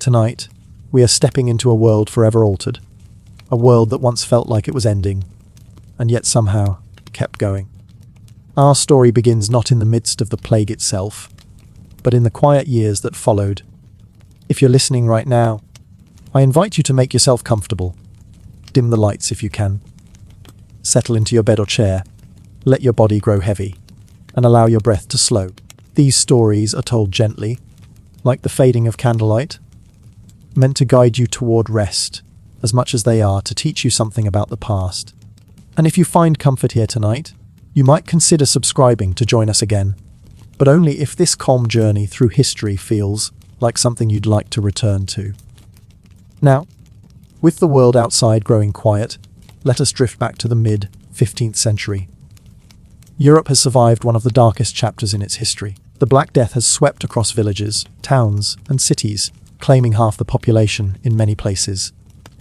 Tonight, we are stepping into a world forever altered. A world that once felt like it was ending, and yet somehow kept going. Our story begins not in the midst of the plague itself, but in the quiet years that followed. If you're listening right now, I invite you to make yourself comfortable. Dim the lights if you can. Settle into your bed or chair. Let your body grow heavy, and allow your breath to slow. These stories are told gently, like the fading of candlelight, meant to guide you toward rest, as much as they are to teach you something about the past. And if you find comfort here tonight, you might consider subscribing to join us again, but only if this calm journey through history feels like something you'd like to return to. Now, with the world outside growing quiet, let us drift back to the mid-15th century. Europe has survived one of the darkest chapters in its history. The Black Death has swept across villages, towns, and cities, claiming half the population in many places.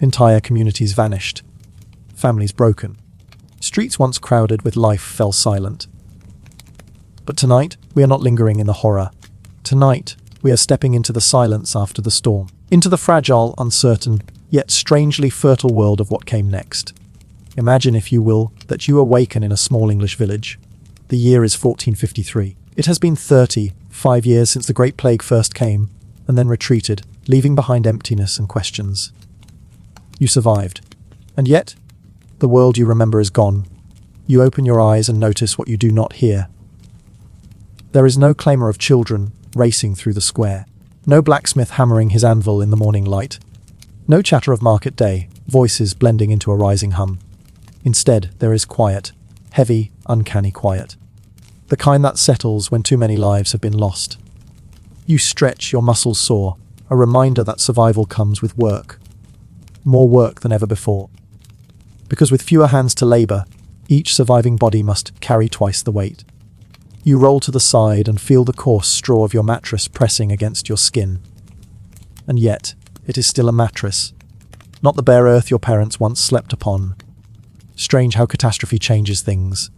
Entire communities vanished. Families broken. Streets once crowded with life fell silent. But tonight, we are not lingering in the horror. Tonight, we are stepping into the silence after the storm. Into the fragile, uncertain, yet strangely fertile world of what came next. Imagine, if you will, that you awaken in a small English village. The year is 1453. It has been 35 years since the Great Plague first came, and then retreated, leaving behind emptiness and questions. You survived. And yet, the world you remember is gone. You open your eyes and notice what you do not hear. There is no clamour of children racing through the square. No blacksmith hammering his anvil in the morning light. No chatter of market day, voices blending into a rising hum. Instead, there is quiet. Heavy, uncanny quiet. The kind that settles when too many lives have been lost. You stretch, your muscles sore, a reminder that survival comes with work. More work than ever before. Because with fewer hands to labour, each surviving body must carry twice the weight. You roll to the side and feel the coarse straw of your mattress pressing against your skin. And yet, it is still a mattress, not the bare earth your parents once slept upon. Strange how catastrophe changes things.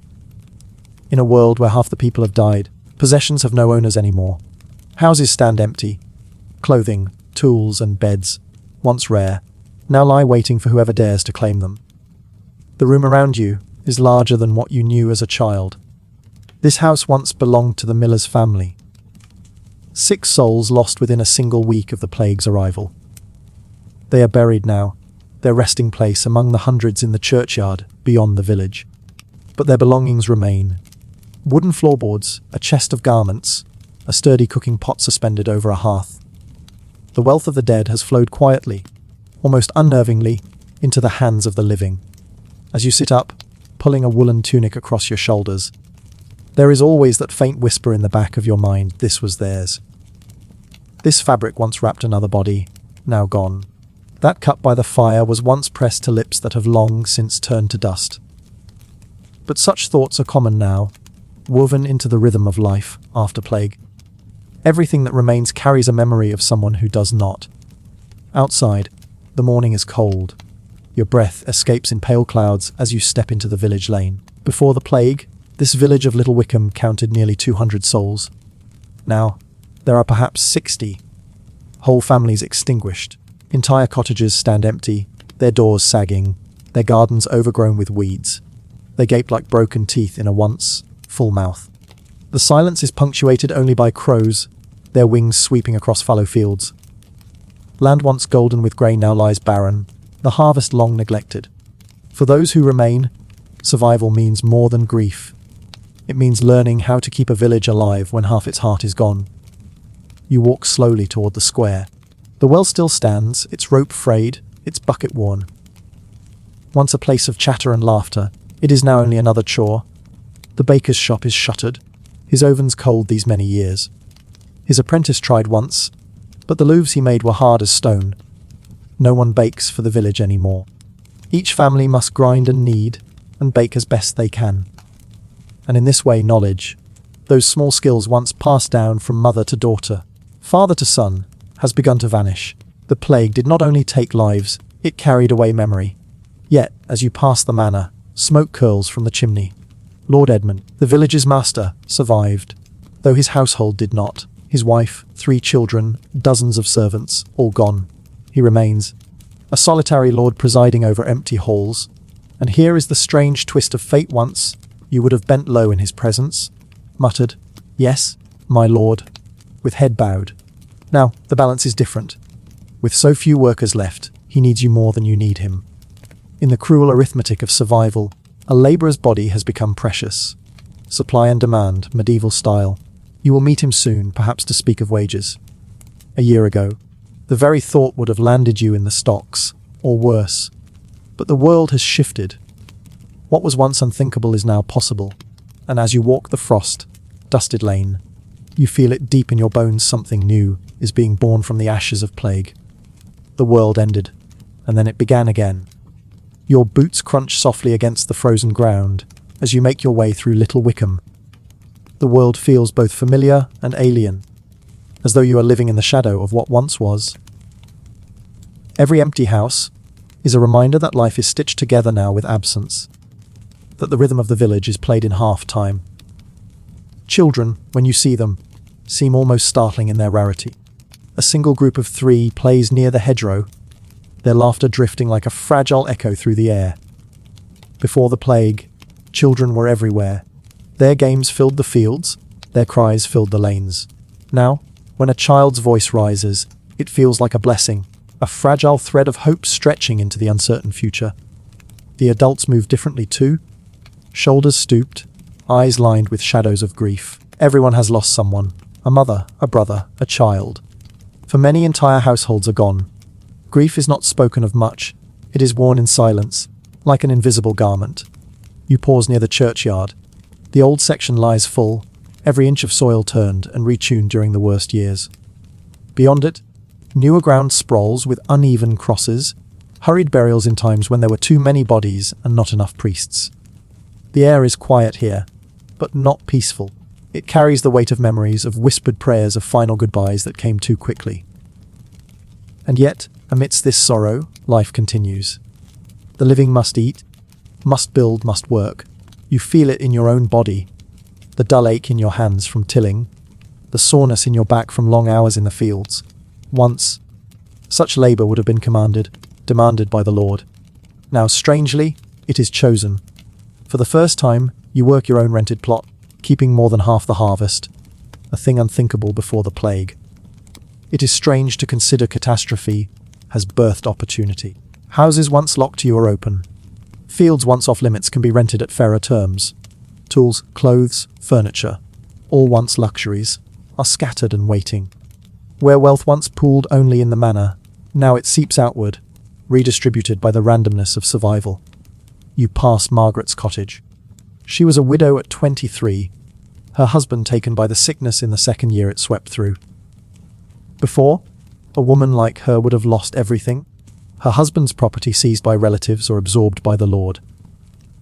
In a world where half the people have died, possessions have no owners anymore. Houses stand empty. Clothing, tools, and beds, once rare, now lie waiting for whoever dares to claim them. The room around you is larger than what you knew as a child. This house once belonged to the miller's family. 6 souls lost within a single week of the plague's arrival. They are buried now, their resting place among the hundreds in the churchyard beyond the village. But their belongings remain. Wooden floorboards, a chest of garments, a sturdy cooking pot suspended over a hearth. The wealth of the dead has flowed quietly, almost unnervingly, into the hands of the living. As you sit up, pulling a woolen tunic across your shoulders, there is always that faint whisper in the back of your mind, this was theirs. This fabric once wrapped another body, now gone. That cup by the fire was once pressed to lips that have long since turned to dust. But such thoughts are common now, woven into the rhythm of life after plague. Everything that remains carries a memory of someone who does not. Outside, the morning is cold. Your breath escapes in pale clouds as you step into the village lane. Before the plague, this village of Little Wickham counted nearly 200 souls. Now, there are perhaps 60. Whole families extinguished. Entire cottages stand empty, their doors sagging, their gardens overgrown with weeds. They gape like broken teeth in a once full mouth. The silence is punctuated only by crows, their wings sweeping across fallow fields. Land once golden with grain now lies barren, the harvest long neglected. For those who remain, survival means more than grief. It means learning how to keep a village alive when half its heart is gone. You walk slowly toward the square. The well still stands, its rope frayed, its bucket worn. Once a place of chatter and laughter, it is now only another chore. The baker's shop is shuttered, his ovens cold these many years. His apprentice tried once, but the loaves he made were hard as stone. No one bakes for the village anymore. Each family must grind and knead, and bake as best they can. And in this way knowledge, those small skills once passed down from mother to daughter, father to son, has begun to vanish. The plague did not only take lives, it carried away memory. Yet, as you pass the manor, smoke curls from the chimney. Lord Edmund, the village's master, survived, though his household did not. His wife, 3 children, dozens of servants, all gone. He remains, a solitary lord presiding over empty halls. And here is the strange twist of fate. Once you would have bent low in his presence, muttered, "Yes, my lord," with head bowed. Now, the balance is different. With so few workers left, he needs you more than you need him. In the cruel arithmetic of survival, a labourer's body has become precious. Supply and demand, medieval style. You will meet him soon, perhaps to speak of wages. A year ago, the very thought would have landed you in the stocks, or worse. But the world has shifted. What was once unthinkable is now possible, and as you walk the frost-dusted lane, you feel it deep in your bones. Something new is being born from the ashes of plague. The world ended, and then it began again. Your boots crunch softly against the frozen ground as you make your way through Little Wickham. The world feels both familiar and alien, as though you are living in the shadow of what once was. Every empty house is a reminder that life is stitched together now with absence, that the rhythm of the village is played in half-time. Children, when you see them, seem almost startling in their rarity. A single group of 3 plays near the hedgerow, their laughter drifting like a fragile echo through the air. Before the plague, children were everywhere. Their games filled the fields, their cries filled the lanes. Now, when a child's voice rises, it feels like a blessing, a fragile thread of hope stretching into the uncertain future. The adults move differently too, shoulders stooped, eyes lined with shadows of grief. Everyone has lost someone, a mother, a brother, a child. For many, entire households are gone. Grief is not spoken of much. It is worn in silence, like an invisible garment. You pause near the churchyard. The old section lies full, every inch of soil turned and retuned during the worst years. Beyond it, newer ground sprawls with uneven crosses, hurried burials in times when there were too many bodies and not enough priests. The air is quiet here, but not peaceful. It carries the weight of memories, of whispered prayers, of final goodbyes that came too quickly. And yet, amidst this sorrow, life continues. The living must eat, must build, must work. You feel it in your own body, the dull ache in your hands from tilling, the soreness in your back from long hours in the fields. Once, such labour would have been demanded by the Lord. Now, strangely, it is chosen. For the first time, you work your own rented plot, keeping more than half the harvest, a thing unthinkable before the plague. It is strange to consider catastrophe has birthed opportunity. Houses once locked to you are open. Fields once off limits can be rented at fairer terms. Tools, clothes, furniture, all once luxuries, are scattered and waiting. Where wealth once pooled only in the manor, now it seeps outward, redistributed by the randomness of survival. You pass Margaret's cottage. She was a widow at 23, her husband taken by the sickness in the second year it swept through. Before, a woman like her would have lost everything, her husband's property seized by relatives or absorbed by the Lord.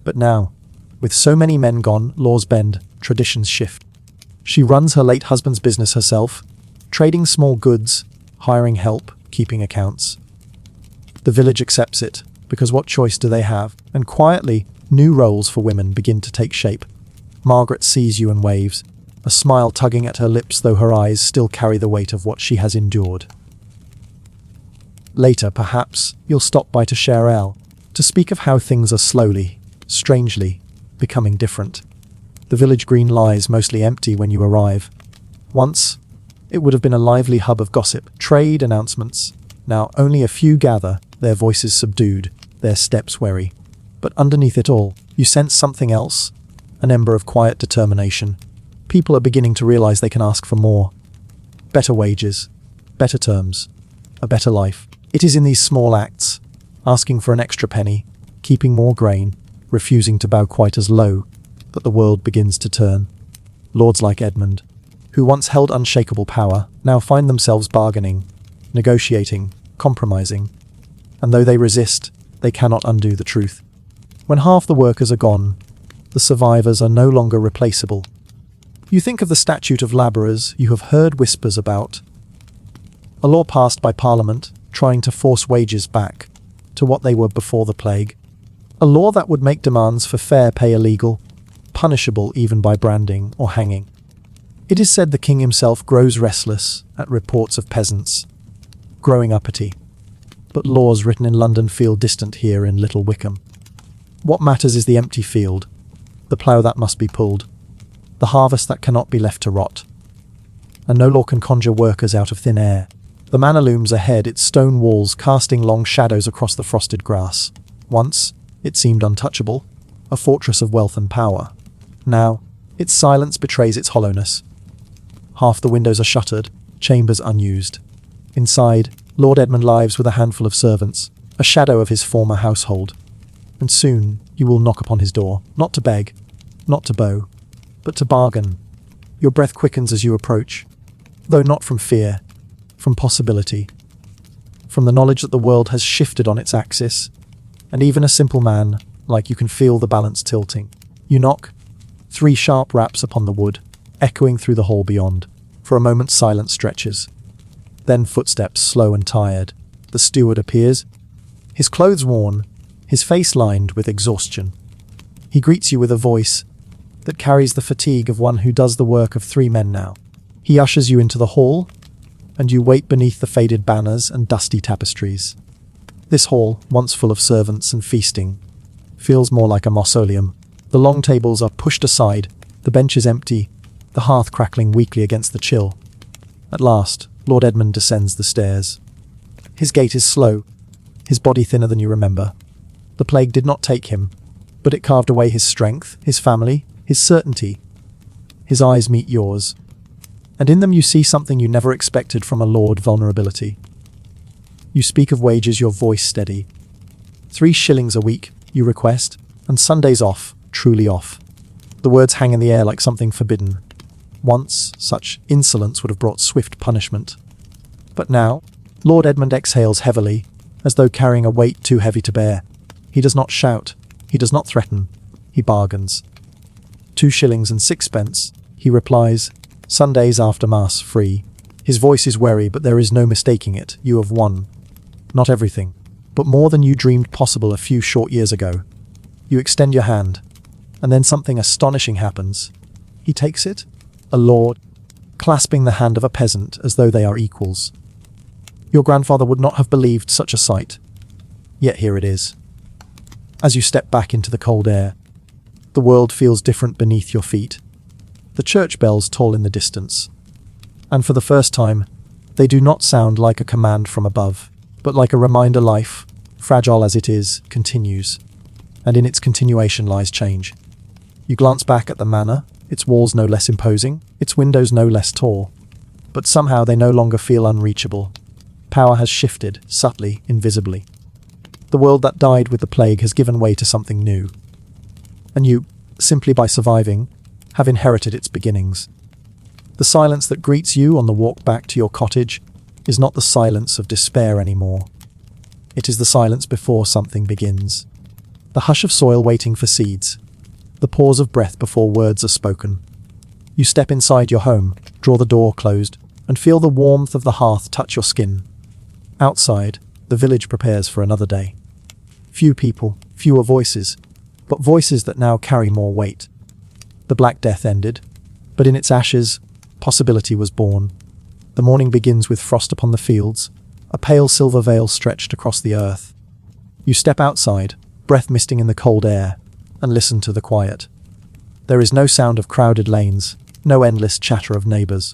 But now, with so many men gone, laws bend, traditions shift. She runs her late husband's business herself, trading small goods, hiring help, keeping accounts. The village accepts it, because what choice do they have? And quietly, new roles for women begin to take shape. Margaret sees you and waves, a smile tugging at her lips though her eyes still carry the weight of what she has endured. Later, perhaps, you'll stop by to share ale, to speak of how things are slowly, strangely, becoming different. The village green lies mostly empty when you arrive. Once, it would have been a lively hub of gossip, trade, announcements. Now only a few gather, their voices subdued, their steps wary. But underneath it all, you sense something else, an ember of quiet determination. People are beginning to realize they can ask for more. Better wages, better terms, a better life. It is in these small acts, asking for an extra penny, keeping more grain, refusing to bow quite as low, that the world begins to turn. Lords like Edmund, who once held unshakable power, now find themselves bargaining, negotiating, compromising. And though they resist, they cannot undo the truth. When half the workers are gone, the survivors are no longer replaceable. You think of the Statute of Labourers you have heard whispers about. A law passed by Parliament trying to force wages back to what they were before the plague. A law that would make demands for fair pay illegal, punishable even by branding or hanging. It is said the king himself grows restless at reports of peasants growing uppity, but laws written in London feel distant here in Little Wickham. What matters is the empty field, the plough that must be pulled, the harvest that cannot be left to rot. And no law can conjure workers out of thin air. The manor looms ahead, its stone walls casting long shadows across the frosted grass. Once, it seemed untouchable, a fortress of wealth and power. Now, its silence betrays its hollowness. Half the windows are shuttered, chambers unused. Inside, Lord Edmund lives with a handful of servants, a shadow of his former household. And soon, you will knock upon his door, not to beg, not to bow, but to bargain. Your breath quickens as you approach, though not from fear, from possibility, from the knowledge that the world has shifted on its axis, and even a simple man, like you, can feel the balance tilting. You knock, 3 sharp raps upon the wood, echoing through the hall beyond. For a moment silence stretches. Then footsteps, slow and tired. The steward appears, his clothes worn, his face lined with exhaustion. He greets you with a voice that carries the fatigue of one who does the work of 3 men now. He ushers you into the hall, and you wait beneath the faded banners and dusty tapestries. This hall, once full of servants and feasting, feels more like a mausoleum. The long tables are pushed aside, the benches empty, the hearth crackling weakly against the chill. At last, Lord Edmund descends the stairs. His gait is slow, his body thinner than you remember. The plague did not take him, but it carved away his strength, his family, his certainty. His eyes meet yours, and in them you see something you never expected from a lord: vulnerability. You speak of wages, your voice steady. 3 shillings a week, you request, and Sundays off, truly off. The words hang in the air like something forbidden. Once, such insolence would have brought swift punishment. But now, Lord Edmund exhales heavily, as though carrying a weight too heavy to bear. He does not shout, he does not threaten, he bargains. 2 shillings and 6pence, he replies, Sundays after Mass free. His voice is wary, but there is no mistaking it. You have won. Not everything, but more than you dreamed possible a few short years ago. You extend your hand, and then something astonishing happens. He takes it, a lord, clasping the hand of a peasant as though they are equals. Your grandfather would not have believed such a sight, yet here it is. As you step back into the cold air, the world feels different beneath your feet. The church bells toll in the distance, and for the first time, they do not sound like a command from above, but like a reminder life, fragile as it is, continues, and in its continuation lies change. You glance back at the manor, its walls no less imposing, its windows no less tall, but somehow they no longer feel unreachable. Power has shifted, subtly, invisibly. The world that died with the plague has given way to something new, and you, simply by surviving, have inherited its beginnings. The silence that greets you on the walk back to your cottage is not the silence of despair anymore. It is the silence before something begins. The hush of soil waiting for seeds. The pause of breath before words are spoken. You step inside your home, draw the door closed, and feel the warmth of the hearth touch your skin. Outside, the village prepares for another day. Few people, fewer voices, but voices that now carry more weight. The Black Death ended, but in its ashes, possibility was born. The morning begins with frost upon the fields, a pale silver veil stretched across the earth. You step outside, breath misting in the cold air, and listen to the quiet. There is no sound of crowded lanes, no endless chatter of neighbours.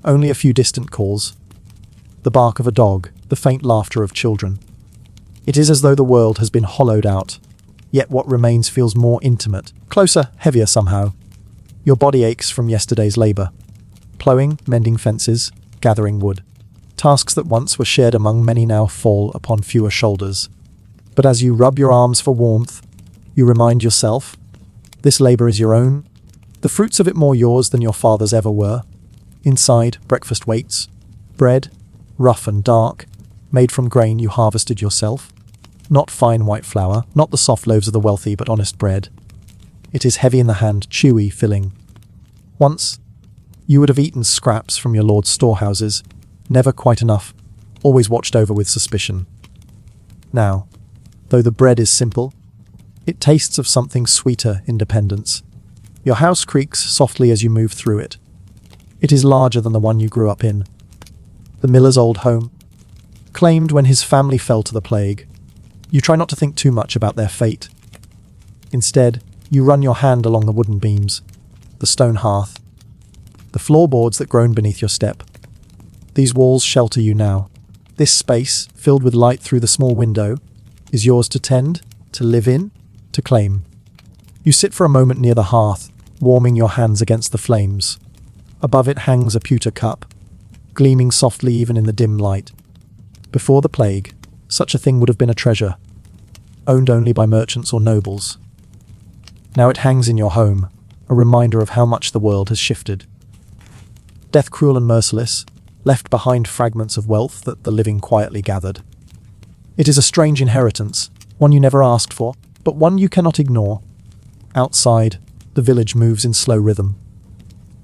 Only a few distant calls. The bark of a dog, the faint laughter of children. It is as though the world has been hollowed out, yet what remains feels more intimate, closer, heavier somehow. Your body aches from yesterday's labour. Ploughing, mending fences, gathering wood. Tasks that once were shared among many now fall upon fewer shoulders. But as you rub your arms for warmth, you remind yourself, this labour is your own, the fruits of it more yours than your father's ever were. Inside, breakfast waits. Bread, rough and dark, made from grain you harvested yourself. Not fine white flour, not the soft loaves of the wealthy, but honest bread. It is heavy in the hand, chewy, filling. Once, you would have eaten scraps from your lord's storehouses, never quite enough, always watched over with suspicion. Now, though the bread is simple, it tastes of something sweeter: independence. Your house creaks softly as you move through it. It is larger than the one you grew up in. The miller's old home, claimed when his family fell to the plague. You try not to think too much about their fate. Instead, you run your hand along the wooden beams, the stone hearth, the floorboards that groan beneath your step. These walls shelter you now. This space, filled with light through the small window, is yours to tend, to live in, to claim. You sit for a moment near the hearth, warming your hands against the flames. Above it hangs a pewter cup, gleaming softly even in the dim light. Before the plague, such a thing would have been a treasure, owned only by merchants or nobles. Now it hangs in your home, a reminder of how much the world has shifted. Death cruel and merciless, left behind fragments of wealth that the living quietly gathered. It is a strange inheritance, one you never asked for, but one you cannot ignore. Outside, the village moves in slow rhythm.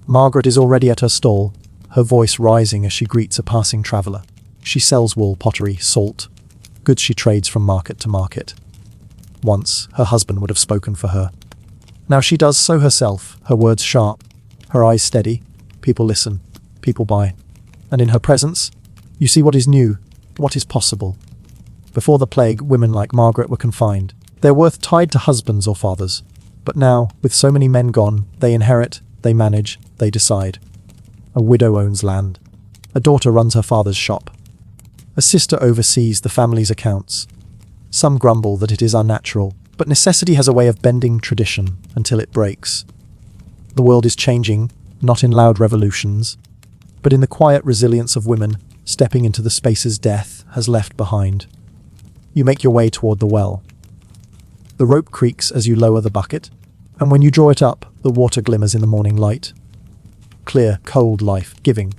Margaret is already at her stall, her voice rising as she greets a passing traveller. She sells wool, pottery, salt, goods she trades from market to market. Once, her husband would have spoken for her. Now she does so herself, her words sharp, her eyes steady. People listen, people buy. And in her presence, you see what is new, what is possible. Before the plague, women like Margaret were confined, their worth tied to husbands or fathers. But now, with so many men gone, they inherit, they manage, they decide. A widow owns land. A daughter runs her father's shop. A sister oversees the family's accounts. Some grumble that it is unnatural, but necessity has a way of bending tradition until it breaks. The world is changing, not in loud revolutions, but in the quiet resilience of women stepping into the spaces death has left behind. You make your way toward the well. The rope creaks as you lower the bucket, and when you draw it up, the water glimmers in the morning light. Clear, cold, life-giving.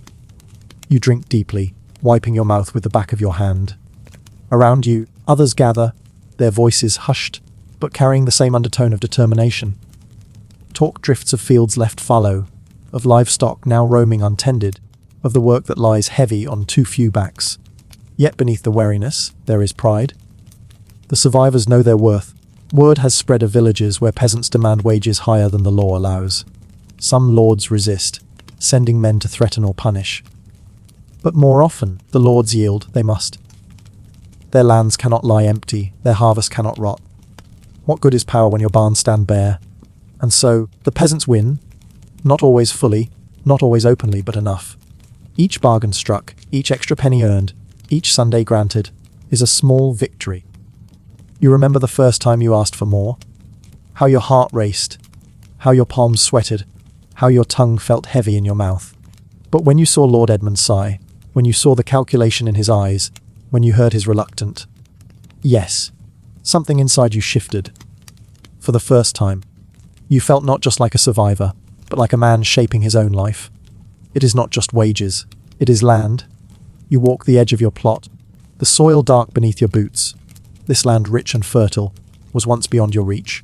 You drink deeply, wiping your mouth with the back of your hand. Around you, others gather, their voices hushed, but carrying the same undertone of determination. Talk drifts of fields left fallow, of livestock now roaming untended, of the work that lies heavy on too few backs. Yet beneath the wariness, there is pride. The survivors know their worth. Word has spread of villages where peasants demand wages higher than the law allows. Some lords resist, sending men to threaten or punish. But more often, the lords yield, they must. Their lands cannot lie empty, their harvest cannot rot. What good is power when your barns stand bare? And so, the peasants win, not always fully, not always openly, but enough. Each bargain struck, each extra penny earned, each Sunday granted, is a small victory. You remember the first time you asked for more? How your heart raced, how your palms sweated, how your tongue felt heavy in your mouth. But when you saw Lord Edmund sigh, when you saw the calculation in his eyes, when you heard his reluctant yes, something inside you shifted. For the first time, you felt not just like a survivor, but like a man shaping his own life. It is not just wages, it is land. You walk the edge of your plot, the soil dark beneath your boots. This land rich and fertile was once beyond your reach.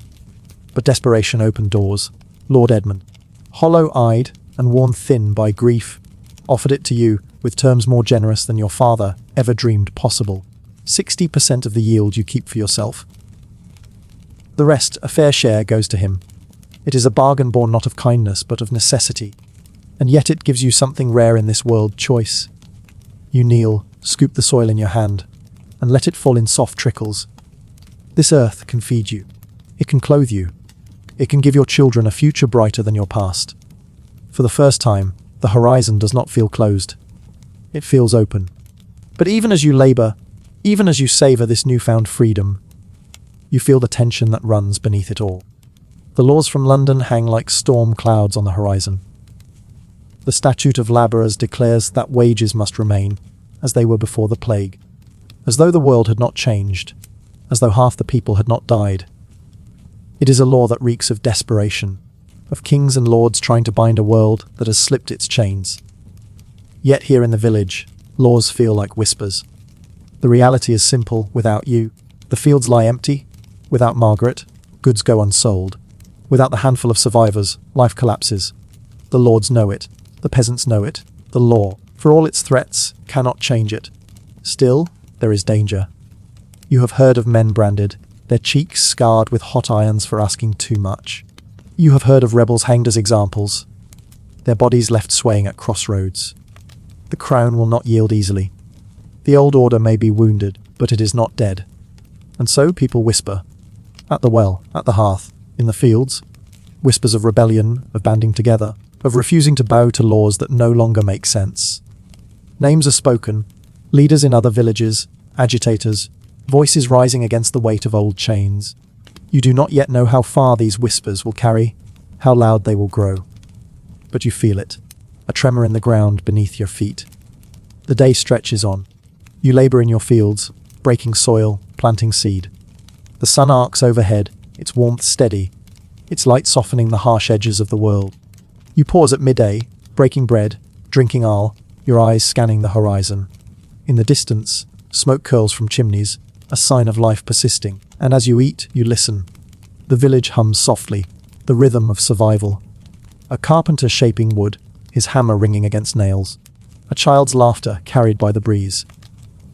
But desperation opened doors. Lord Edmund, hollow-eyed and worn thin by grief, offered it to you with terms more generous than your father ever dreamed possible. 60% of the yield you keep for yourself. The rest, a fair share, goes to him. It is a bargain born not of kindness but of necessity. And yet it gives you something rare in this world, choice. You kneel, scoop the soil in your hand, and let it fall in soft trickles. This earth can feed you. It can clothe you. It can give your children a future brighter than your past. For the first time, the horizon does not feel closed. It feels open. But even as you labor, even as you savor this newfound freedom, you feel the tension that runs beneath it all. The laws from London hang like storm clouds on the horizon. The Statute of Labourers declares that wages must remain as they were before the plague, as though the world had not changed, as though half the people had not died. It is a law that reeks of desperation, of kings and lords trying to bind a world that has slipped its chains. Yet here in the village, laws feel like whispers. The reality is simple without you. The fields lie empty. Without Margaret, goods go unsold. Without the handful of survivors, life collapses. The lords know it. The peasants know it. The law, for all its threats, cannot change it. Still, there is danger. You have heard of men branded, their cheeks scarred with hot irons for asking too much. You have heard of rebels hanged as examples. their bodies left swaying at crossroads. The crown will not yield easily. The old order may be wounded, but it is not dead. And so people whisper. At the well, at the hearth, in the fields. Whispers of rebellion, of banding together, of refusing to bow to laws that no longer make sense. Names are spoken, leaders in other villages, agitators, voices rising against the weight of old chains. You do not yet know how far these whispers will carry, how loud they will grow. But you feel it, a tremor in the ground beneath your feet. The day stretches on. You labor in your fields, breaking soil, planting seed. The sun arcs overhead, its warmth steady, its light softening the harsh edges of the world. You pause at midday, breaking bread, drinking ale, your eyes scanning the horizon. In the distance, smoke curls from chimneys, a sign of life persisting, and as you eat, you listen. The village hums softly, the rhythm of survival. A carpenter shaping wood, his hammer ringing against nails. A child's laughter carried by the breeze.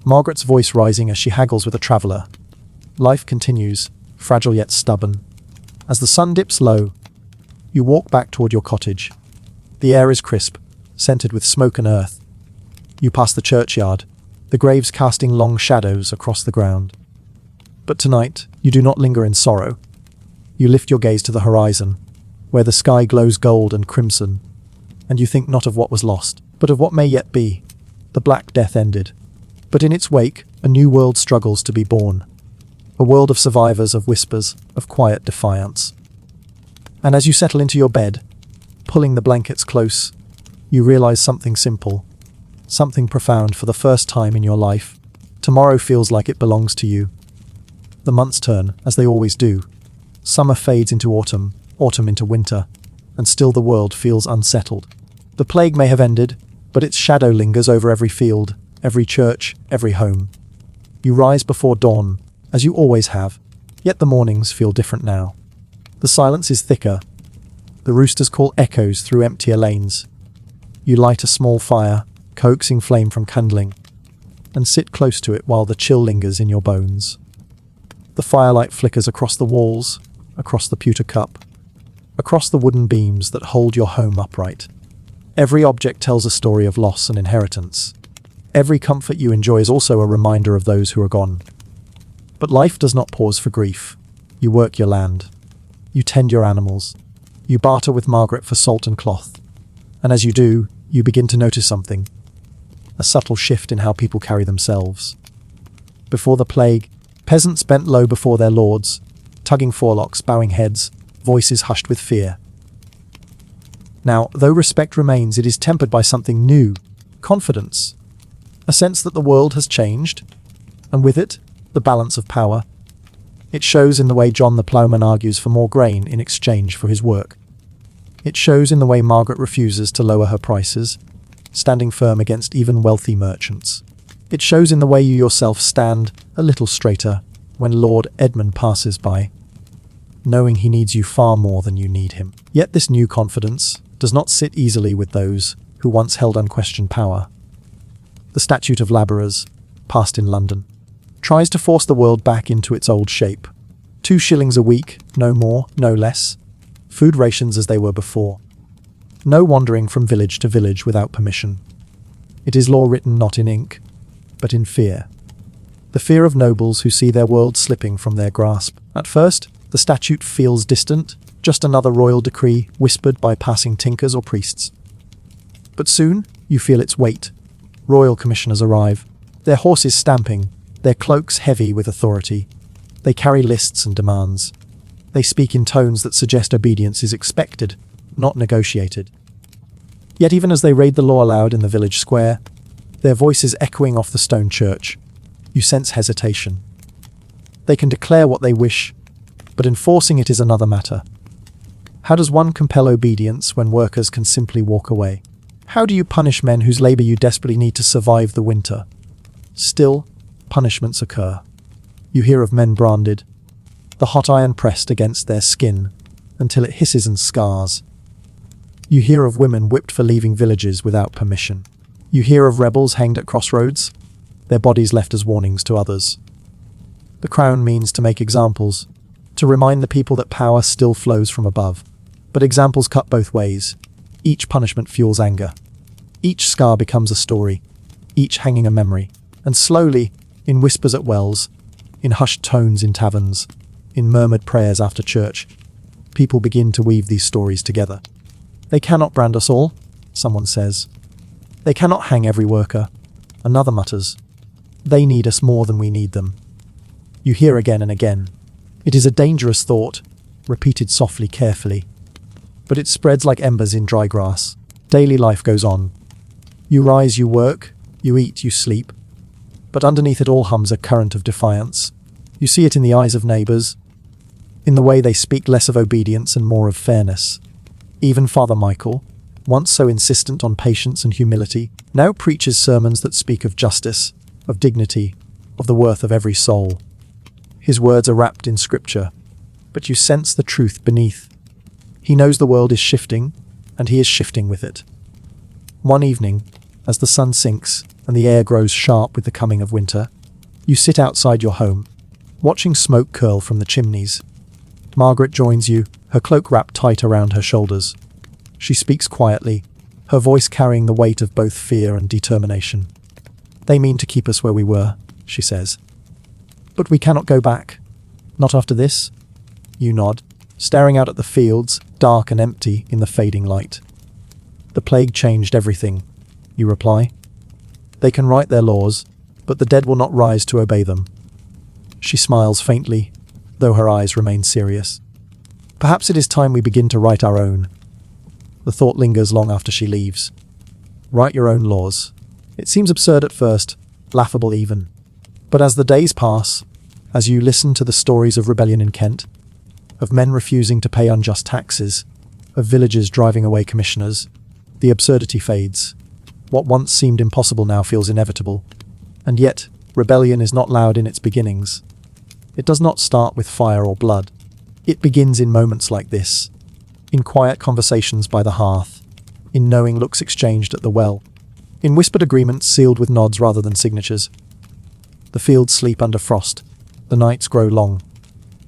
Margaret's voice rising as she haggles with a traveller. Life continues, fragile yet stubborn. As the sun dips low, you walk back toward your cottage. The air is crisp, scented with smoke and earth. You pass the churchyard, the graves casting long shadows across the ground. But tonight, you do not linger in sorrow. You lift your gaze to the horizon, where the sky glows gold and crimson, and you think not of what was lost, but of what may yet be. The Black Death ended, but in its wake, a new world struggles to be born. A world of survivors, of whispers, of quiet defiance. And as you settle into your bed, pulling the blankets close, you realize something simple, something profound for the first time in your life. Tomorrow feels like it belongs to you. The months turn, as they always do. Summer fades into autumn, autumn into winter, and still the world feels unsettled. The plague may have ended, but its shadow lingers over every field, every church, every home. You rise before dawn, as you always have, yet the mornings feel different now. The silence is thicker. The roosters call echoes through emptier lanes. You light a small fire, coaxing flame from kindling, and sit close to it while the chill lingers in your bones. The firelight flickers across the walls, across the pewter cup, across the wooden beams that hold your home upright. Every object tells a story of loss and inheritance. Every comfort you enjoy is also a reminder of those who are gone. But life does not pause for grief. You work your land. You tend your animals. You barter with Margaret for salt and cloth. And as you do, you begin to notice something. A subtle shift in how people carry themselves. Before the plague, peasants bent low before their lords, tugging forelocks, bowing heads, voices hushed with fear. Now, though respect remains, it is tempered by something new, confidence. A sense that the world has changed, and with it, the balance of power. It shows in the way John the ploughman argues for more grain in exchange for his work. It shows in the way Margaret refuses to lower her prices, standing firm against even wealthy merchants. It shows in the way you yourself stand a little straighter when Lord Edmund passes by, knowing he needs you far more than you need him. Yet this new confidence does not sit easily with those who once held unquestioned power. The Statute of Labourers, passed in London, tries to force the world back into its old shape. 2 shillings a week, no more, no less. Food rations as they were before. No wandering from village to village without permission. It is law written not in ink, but in fear. The fear of nobles who see their world slipping from their grasp. At first, the statute feels distant, just another royal decree whispered by passing tinkers or priests. But soon, you feel its weight. Royal commissioners arrive, their horses stamping, their cloaks heavy with authority. They carry lists and demands. They speak in tones that suggest obedience is expected, not negotiated. Yet even as they read the law aloud in the village square, their voices echoing off the stone church, you sense hesitation. They can declare what they wish, but enforcing it is another matter. How does one compel obedience when workers can simply walk away? How do you punish men whose labor you desperately need to survive the winter? Still, punishments occur. You hear of men branded, the hot iron pressed against their skin until it hisses and scars. You hear of women whipped for leaving villages without permission. You hear of rebels hanged at crossroads, their bodies left as warnings to others. The crown means to make examples, to remind the people that power still flows from above. But examples cut both ways. Each punishment fuels anger. Each scar becomes a story, each hanging a memory. And slowly, in whispers at wells, in hushed tones in taverns, in murmured prayers after church, people begin to weave these stories together. They cannot brand us all, someone says. They cannot hang every worker, another mutters. They need us more than we need them. You hear again and again. It is a dangerous thought, repeated softly, carefully. But it spreads like embers in dry grass. Daily life goes on. You rise, you work, you eat, you sleep. But underneath it all hums a current of defiance. You see it in the eyes of neighbours, in the way they speak less of obedience and more of fairness. Even Father Michael, once so insistent on patience and humility, now preaches sermons that speak of justice, of dignity, of the worth of every soul. His words are wrapped in scripture, but you sense the truth beneath. He knows the world is shifting, and he is shifting with it. One evening, as the sun sinks and the air grows sharp with the coming of winter, you sit outside your home, watching smoke curl from the chimneys. Margaret joins you, her cloak wrapped tight around her shoulders. She speaks quietly, her voice carrying the weight of both fear and determination. They mean to keep us where we were, she says. But we cannot go back. Not after this. You nod, staring out at the fields, dark and empty in the fading light. The plague changed everything, you reply. They can write their laws, but the dead will not rise to obey them. She smiles faintly, though her eyes remain serious. Perhaps it is time we begin to write our own. The thought lingers long after she leaves. Write your own laws. It seems absurd at first, laughable even. But as the days pass, as you listen to the stories of rebellion in Kent, of men refusing to pay unjust taxes, of villagers driving away commissioners, the absurdity fades. What once seemed impossible now feels inevitable. And yet, rebellion is not loud in its beginnings. It does not start with fire or blood. It begins in moments like this, in quiet conversations by the hearth, in knowing looks exchanged at the well, in whispered agreements sealed with nods rather than signatures. The fields sleep under frost. The nights grow long.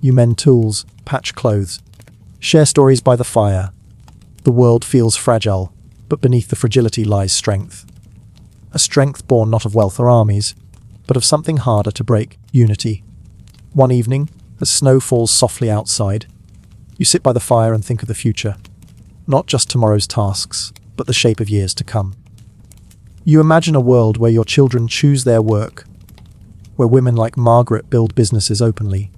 You mend tools, patch clothes, share stories by the fire. The world feels fragile, but beneath the fragility lies strength. A strength born not of wealth or armies, but of something harder to break, unity. One evening, as snow falls softly outside, you sit by the fire and think of the future. Not just tomorrow's tasks, but the shape of years to come. You imagine a world where your children choose their work, where women like Margaret build businesses openly,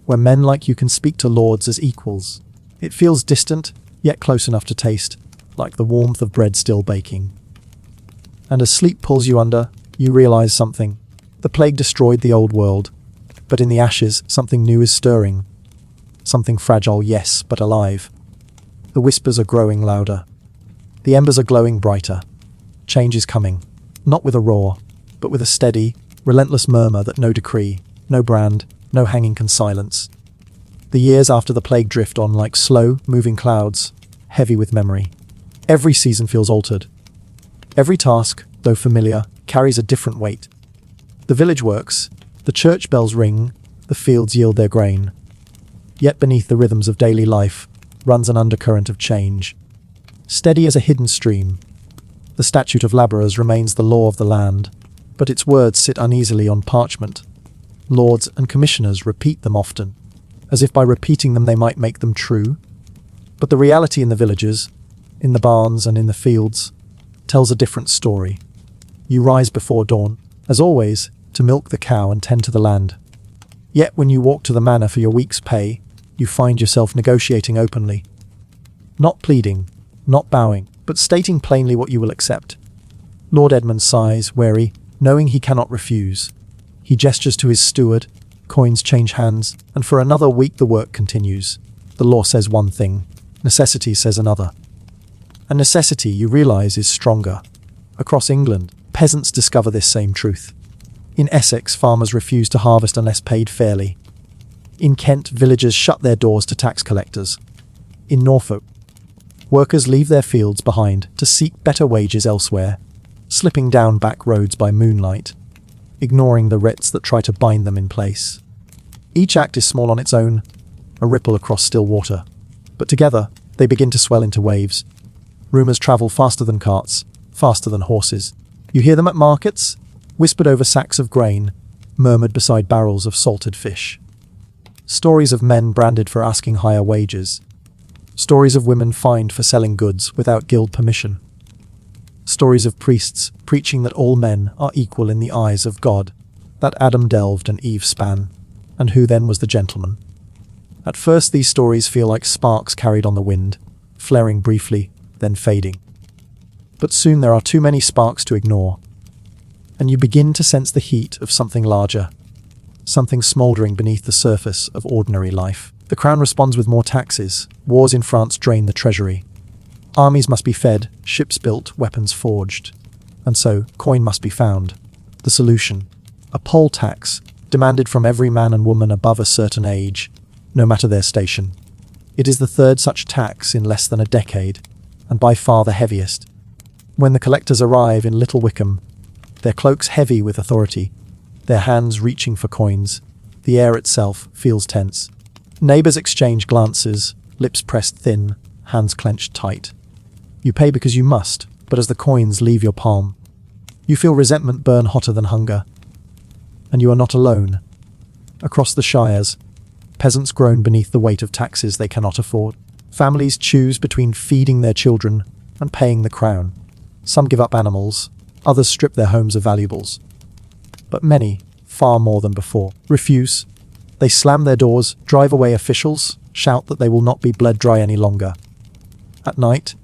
where men like you can speak to lords as equals. It feels distant, yet close enough to taste, like the warmth of bread still baking. And as sleep pulls you under, you realize something. The plague destroyed the old world, but in the ashes, something new is stirring. Something fragile, yes, but alive. The whispers are growing louder. The embers are glowing brighter. Change is coming, not with a roar, but with a steady, relentless murmur that no decree, no brand, no hanging can silence. The years after the plague drift on like slow, moving clouds, heavy with memory. Every season feels altered. Every task, though familiar, carries a different weight. The village works, the church bells ring, the fields yield their grain. Yet beneath the rhythms of daily life runs an undercurrent of change. Steady as a hidden stream, the statute of labourers remains the law of the land, but its words sit uneasily on parchment. Lords and commissioners repeat them often, as if by repeating them they might make them true. But the reality in the villages, in the barns and in the fields, tells a different story. You rise before dawn, as always, to milk the cow and tend to the land. Yet when you walk to the manor for your week's pay, you find yourself negotiating openly. Not pleading, not bowing, but stating plainly what you will accept. Lord Edmund sighs, wary, knowing he cannot refuse. He gestures to his steward, coins change hands, and for another week the work continues. The law says one thing, necessity says another. And necessity, you realize, is stronger. Across England, peasants discover this same truth. In Essex, farmers refuse to harvest unless paid fairly. In Kent, villagers shut their doors to tax collectors. In Norfolk, workers leave their fields behind to seek better wages elsewhere, slipping down back roads by moonlight, ignoring the writs that try to bind them in place. Each act is small on its own, a ripple across still water, but together they begin to swell into waves. Rumours travel faster than carts, faster than horses. You hear them at markets, whispered over sacks of grain, murmured beside barrels of salted fish. Stories of men branded for asking higher wages. Stories of women fined for selling goods without guild permission. Stories of priests preaching that all men are equal in the eyes of God, that Adam delved and Eve span, and who then was the gentleman. At first these stories feel like sparks carried on the wind, flaring briefly, then fading. But soon there are too many sparks to ignore, and you begin to sense the heat of something larger, something smouldering beneath the surface of ordinary life. The crown responds with more taxes. Wars in France drain the treasury. Armies must be fed, ships built, weapons forged. And so, coin must be found. The solution: a poll tax, demanded from every man and woman above a certain age, no matter their station. It is the third such tax in less than a decade, and by far the heaviest. When the collectors arrive in Little Wickham, their cloaks heavy with authority, their hands reaching for coins, the air itself feels tense. Neighbours exchange glances, lips pressed thin, hands clenched tight. You pay because you must, but as the coins leave your palm, you feel resentment burn hotter than hunger. And you are not alone. Across the shires, peasants groan beneath the weight of taxes they cannot afford. Families choose between feeding their children and paying the crown. Some give up animals, others strip their homes of valuables. But many, far more than before, refuse. They slam their doors, drive away officials, shout that they will not be bled dry any longer. At night,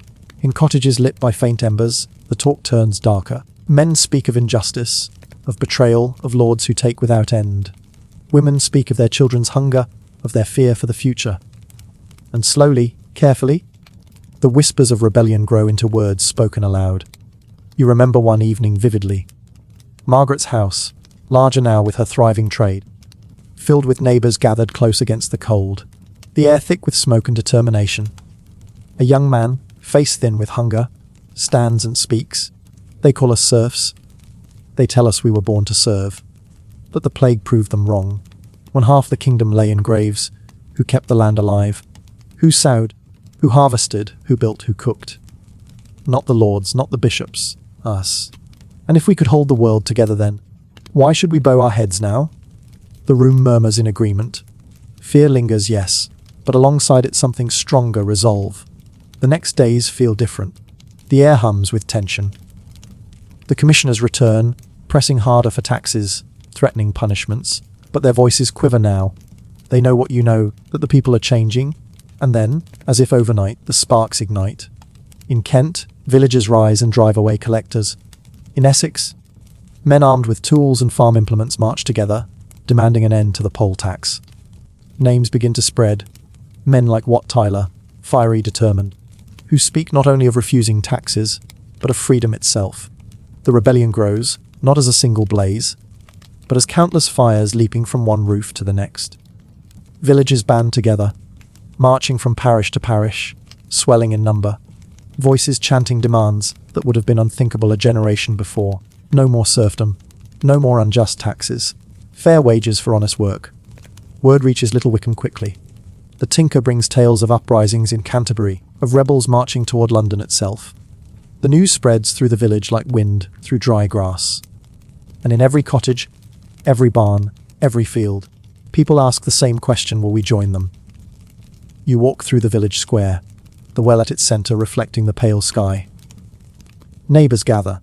in cottages lit by faint embers, the talk turns darker. Men speak of injustice, of betrayal, of lords who take without end. Women speak of their children's hunger, of their fear for the future. And slowly, carefully, the whispers of rebellion grow into words spoken aloud. You remember one evening vividly. Margaret's house, larger now with her thriving trade, filled with neighbours gathered close against the cold, the air thick with smoke and determination. A young man, face thin with hunger, stands and speaks. They call us serfs. They tell us we were born to serve. But the plague proved them wrong. When half the kingdom lay in graves, who kept the land alive? Who sowed? Who harvested? Who built? Who cooked? Not the lords, not the bishops, us. And if we could hold the world together then, why should we bow our heads now? The room murmurs in agreement. Fear lingers, yes, but alongside it something stronger, resolve. The next days feel different. The air hums with tension. The commissioners return, pressing harder for taxes, threatening punishments, but their voices quiver now. They know what you know, that the people are changing, and then, as if overnight, the sparks ignite. In Kent, villagers rise and drive away collectors. In Essex, men armed with tools and farm implements march together, demanding an end to the poll tax. Names begin to spread. Men like Wat Tyler, fiery, determined, who speak not only of refusing taxes, but of freedom itself. The rebellion grows, not as a single blaze, but as countless fires leaping from one roof to the next. Villages band together, marching from parish to parish, swelling in number, voices chanting demands that would have been unthinkable a generation before. No more serfdom, no more unjust taxes, fair wages for honest work. Word reaches Little Wickham quickly. The tinker brings tales of uprisings in Canterbury, of rebels marching toward London itself. The news spreads through the village like wind through dry grass. And in every cottage, every barn, every field, people ask the same question: will we join them? You walk through the village square, the well at its centre reflecting the pale sky. Neighbours gather,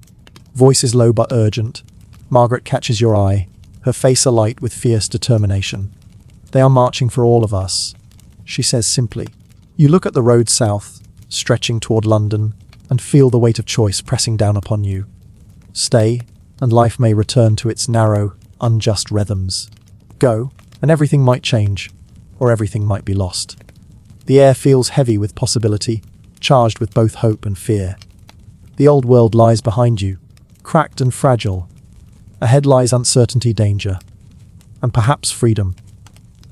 voices low but urgent. Margaret catches your eye, her face alight with fierce determination. They are marching for all of us, she says simply. You look at the road south, stretching toward London, and feel the weight of choice pressing down upon you. Stay, and life may return to its narrow, unjust rhythms. Go, and everything might change, or everything might be lost. The air feels heavy with possibility, charged with both hope and fear. The old world lies behind you, cracked and fragile. Ahead lies uncertainty, danger, and perhaps freedom.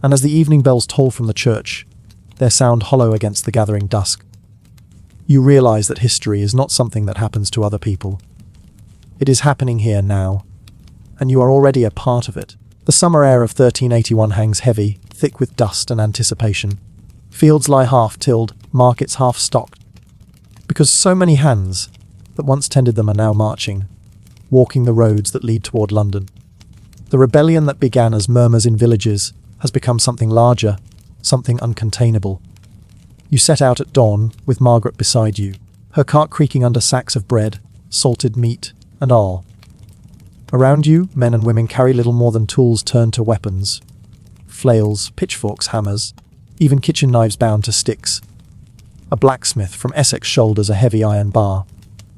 And as the evening bells toll from the church, their sound hollow against the gathering dusk, you realize that history is not something that happens to other people. It is happening here now, and you are already a part of it. The summer air of 1381 hangs heavy, thick with dust and anticipation. Fields lie half-tilled, markets half-stocked. Because so many hands that once tended them are now marching, walking the roads that lead toward London. The rebellion that began as murmurs in villages has become something larger, something uncontainable. You set out at dawn with Margaret beside you, her cart creaking under sacks of bread, salted meat, and all. Around you, men and women carry little more than tools turned to weapons. Flails, pitchforks, hammers, even kitchen knives bound to sticks. A blacksmith from Essex shoulders a heavy iron bar,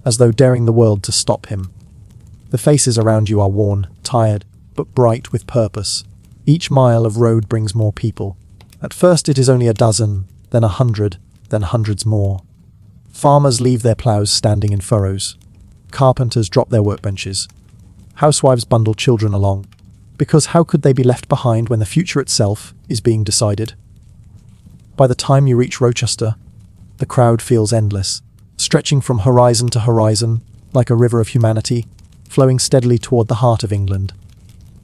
as though daring the world to stop him. The faces around you are worn, tired, but bright with purpose. Each mile of road brings more people. At first it is only a dozen, then 100, then hundreds more. Farmers leave their ploughs standing in furrows. Carpenters drop their workbenches. Housewives bundle children along. Because how could they be left behind when the future itself is being decided? By the time you reach Rochester, the crowd feels endless, stretching from horizon to horizon, like a river of humanity, flowing steadily toward the heart of England.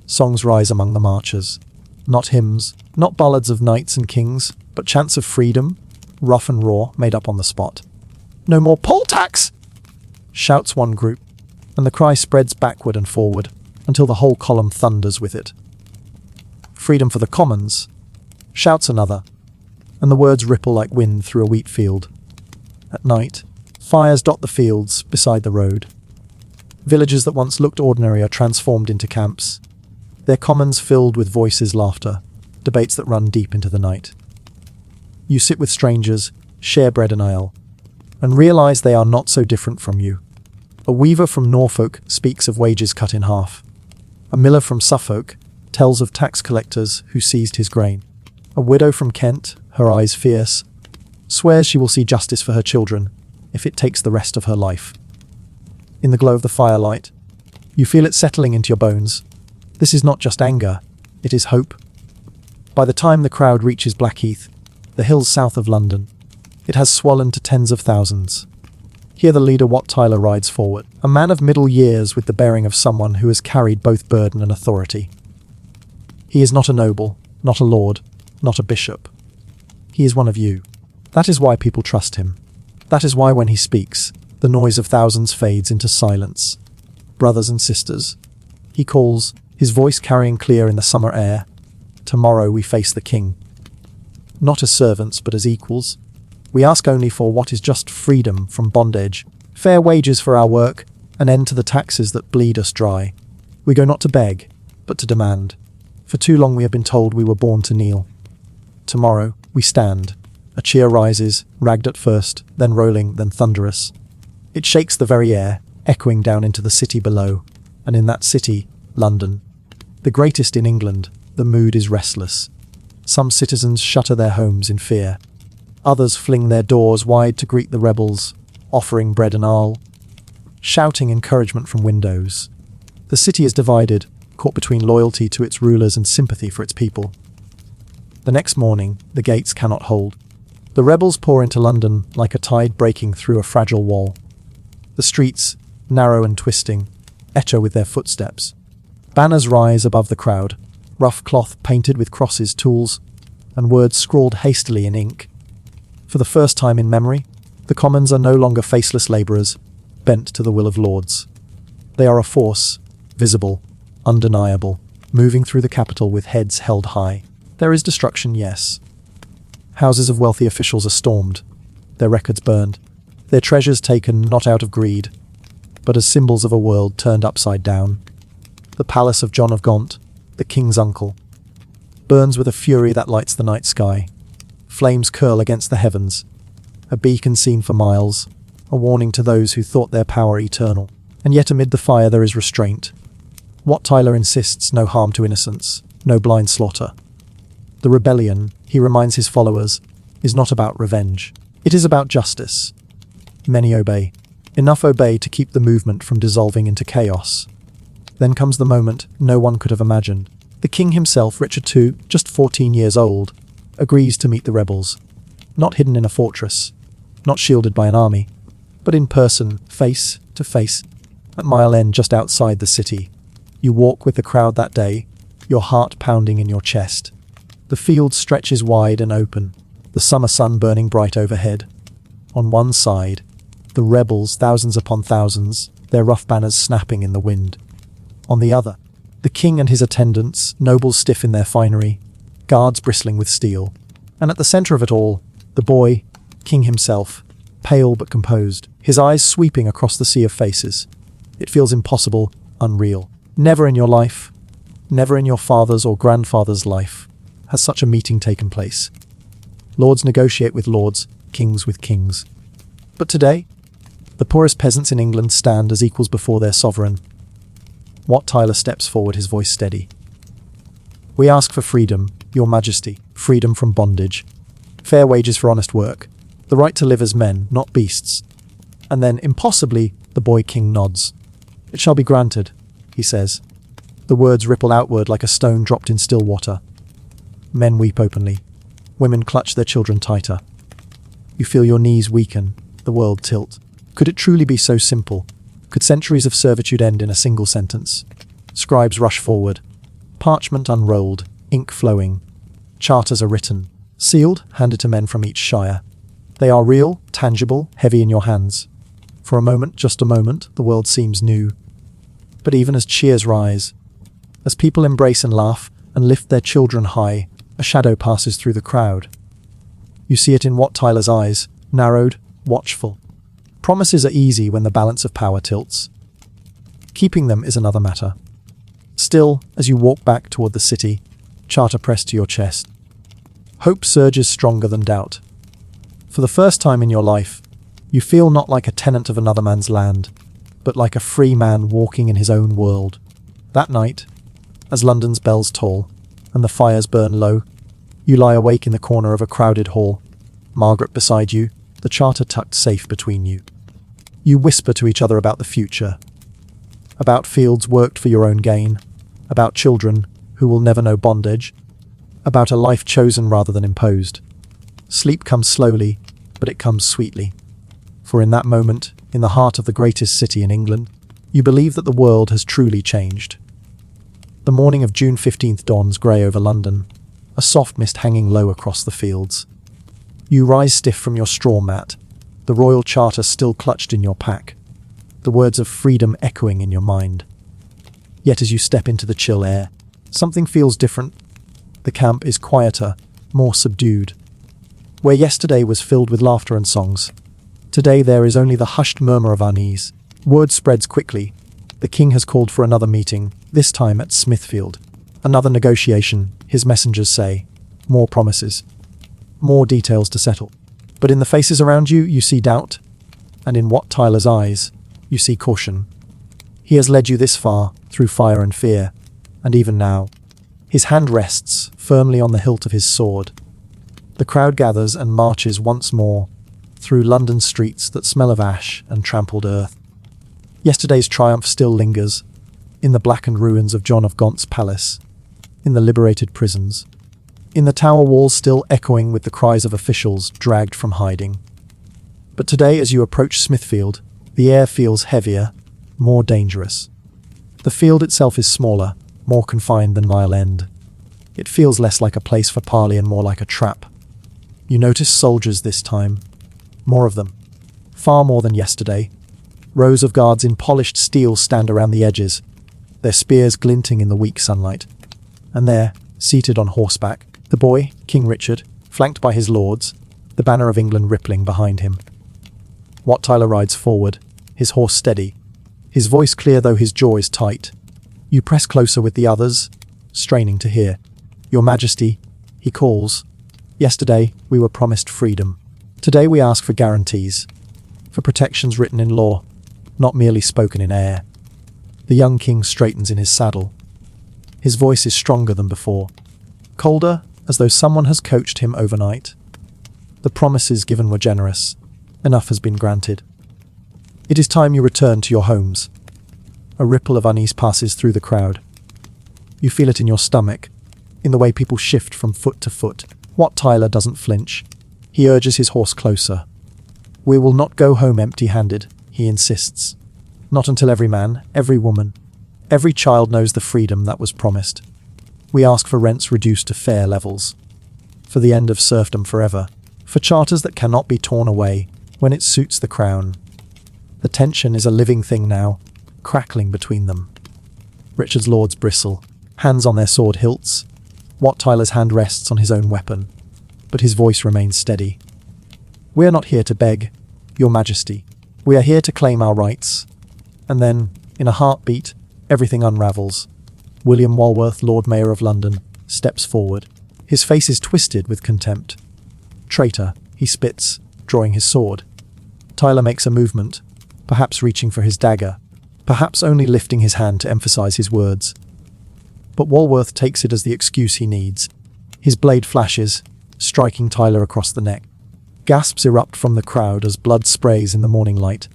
Songs rise among the marchers. Not hymns, not ballads of knights and kings, but chants of freedom, rough and raw, made up on the spot. "No more poll tax!" shouts one group, and the cry spreads backward and forward, until the whole column thunders with it. "Freedom for the commons!" shouts another, and the words ripple like wind through a wheat field. At night, fires dot the fields beside the road. Villages that once looked ordinary are transformed into camps, their commons filled with voices, laughter, debates that run deep into the night. You sit with strangers, share bread and ale, and realize they are not so different from you. A weaver from Norfolk speaks of wages cut in half. A miller from Suffolk tells of tax collectors who seized his grain. A widow from Kent, her eyes fierce, swears she will see justice for her children if it takes the rest of her life. In the glow of the firelight, you feel it settling into your bones. This is not just anger, it is hope. By the time the crowd reaches Blackheath, the hills south of London, it has swollen to tens of thousands. Here the leader Wat Tyler rides forward, a man of middle years with the bearing of someone who has carried both burden and authority. He is not a noble, not a lord, not a bishop. He is one of you. That is why people trust him. That is why when he speaks, the noise of thousands fades into silence. Brothers and sisters, he calls, his voice carrying clear in the summer air. Tomorrow we face the king. Not as servants, but as equals. We ask only for what is just: freedom from bondage, fair wages for our work, an end to the taxes that bleed us dry. We go not to beg, but to demand. For too long we have been told we were born to kneel. Tomorrow we stand. A cheer rises, ragged at first, then rolling, then thunderous. It shakes the very air, echoing down into the city below. And in that city, London, the greatest in England, the mood is restless. Some citizens shutter their homes in fear. Others fling their doors wide to greet the rebels, offering bread and ale, shouting encouragement from windows. The city is divided, caught between loyalty to its rulers and sympathy for its people. The next morning, the gates cannot hold. The rebels pour into London like a tide breaking through a fragile wall. The streets, narrow and twisting, echo with their footsteps. Banners rise above the crowd, rough cloth painted with crosses, tools, and words scrawled hastily in ink. For the first time in memory, the commons are no longer faceless labourers, bent to the will of lords. They are a force, visible, undeniable, moving through the capital with heads held high. There is destruction, yes. Houses of wealthy officials are stormed, their records burned, their treasures taken not out of greed, but as symbols of a world turned upside down. The palace of John of Gaunt, the king's uncle, burns with a fury that lights the night sky. Flames curl against the heavens, a beacon seen for miles, a warning to those who thought their power eternal. And yet amid the fire there is restraint. Wat Tyler insists no harm to innocents, no blind slaughter. The rebellion, he reminds his followers, is not about revenge. It is about justice. Many obey. Enough obey to keep the movement from dissolving into chaos. Then comes the moment no one could have imagined. The king himself, Richard II, just 14 years old, agrees to meet the rebels. Not hidden in a fortress, not shielded by an army, but in person, face to face, at Mile End just outside the city. You walk with the crowd that day, your heart pounding in your chest. The field stretches wide and open, the summer sun burning bright overhead. On one side, The rebels, thousands upon thousands, their rough banners snapping in the wind. On the other, the king and his attendants, nobles stiff in their finery, guards bristling with steel. And at the center of it all, the boy, king himself, pale but composed, his eyes sweeping across the sea of faces. It feels impossible, unreal. Never in your life, never in your father's or grandfather's life, has such a meeting taken place. Lords negotiate with lords, kings with kings. But today, the poorest peasants in England stand as equals before their sovereign. Wat Tyler steps forward, his voice steady. We ask for freedom, Your Majesty, freedom from bondage, fair wages for honest work, the right to live as men, not beasts. And then, impossibly, the boy king nods. It shall be granted, he says. The words ripple outward like a stone dropped in still water. Men weep openly. Women clutch their children tighter. You feel your knees weaken, the world tilt. Could it truly be so simple? Could centuries of servitude end in a single sentence? Scribes rush forward. Parchment unrolled, ink flowing. Charters are written. Sealed, handed to men from each shire. They are real, tangible, heavy in your hands. For a moment, just a moment, the world seems new. But even as cheers rise, as people embrace and laugh and lift their children high, a shadow passes through the crowd. You see it in Wat Tyler's eyes, narrowed, watchful. Promises are easy when the balance of power tilts. Keeping them is another matter. Still, as you walk back toward the city, charter pressed to your chest, hope surges stronger than doubt. For the first time in your life, you feel not like a tenant of another man's land, but like a free man walking in his own world. That night, as London's bells toll and the fires burn low, you lie awake in the corner of a crowded hall, Margaret beside you, the charter tucked safe between you. You whisper to each other about the future, about fields worked for your own gain, about children who will never know bondage, about a life chosen rather than imposed. Sleep comes slowly, but it comes sweetly. For in that moment, in the heart of the greatest city in England, you believe that the world has truly changed. The morning of June 15th dawns grey over London, a soft mist hanging low across the fields. You rise stiff from your straw mat, the royal charter still clutched in your pack, the words of freedom echoing in your mind. Yet as you step into the chill air, something feels different. The camp is quieter, more subdued. Where yesterday was filled with laughter and songs, today there is only the hushed murmur of unease. Word spreads quickly. The king has called for another meeting, this time at Smithfield. Another negotiation, his messengers say. More promises. More details to settle. But in the faces around you, you see doubt. And in Wat Tyler's eyes, you see caution. He has led you this far, through fire and fear. And even now, his hand rests firmly on the hilt of his sword. The crowd gathers and marches once more, through London streets that smell of ash and trampled earth. Yesterday's triumph still lingers, in the blackened ruins of John of Gaunt's palace, in the liberated prisons, in the tower walls still echoing with the cries of officials dragged from hiding. But today, as you approach Smithfield, the air feels heavier, more dangerous. The field itself is smaller, more confined than Mile End. It feels less like a place for parley and more like a trap. You notice soldiers this time, more of them, far more than yesterday. Rows of guards in polished steel stand around the edges, their spears glinting in the weak sunlight. And there, seated on horseback, the boy, King Richard, flanked by his lords, the banner of England rippling behind him. Wat Tyler rides forward, his horse steady, his voice clear though his jaw is tight. You press closer with the others, straining to hear. Your Majesty, he calls. Yesterday, we were promised freedom. Today we ask for guarantees, for protections written in law, not merely spoken in air. The young king straightens in his saddle. His voice is stronger than before, colder, as though someone has coached him overnight. The promises given were generous. Enough has been granted. It is time you return to your homes. A ripple of unease passes through the crowd. You feel it in your stomach, in the way people shift from foot to foot. Wat Tyler doesn't flinch. He urges his horse closer. We will not go home empty-handed, he insists. Not until every man, every woman, every child knows the freedom that was promised. We ask for rents reduced to fair levels, for the end of serfdom forever, for charters that cannot be torn away when it suits the crown. The tension is a living thing now, crackling between them. Richard's lords bristle, hands on their sword hilts. Wat Tyler's hand rests on his own weapon, but his voice remains steady. "We are not here to beg, Your Majesty. We are here to claim our rights." And then, in a heartbeat, everything unravels. William Walworth, Lord Mayor of London, steps forward. His face is twisted with contempt. "Traitor," he spits, drawing his sword. Tyler makes a movement, perhaps reaching for his dagger, perhaps only lifting his hand to emphasize his words. But Walworth takes it as the excuse he needs. His blade flashes, striking Tyler across the neck. Gasps erupt from the crowd as blood sprays in the morning light.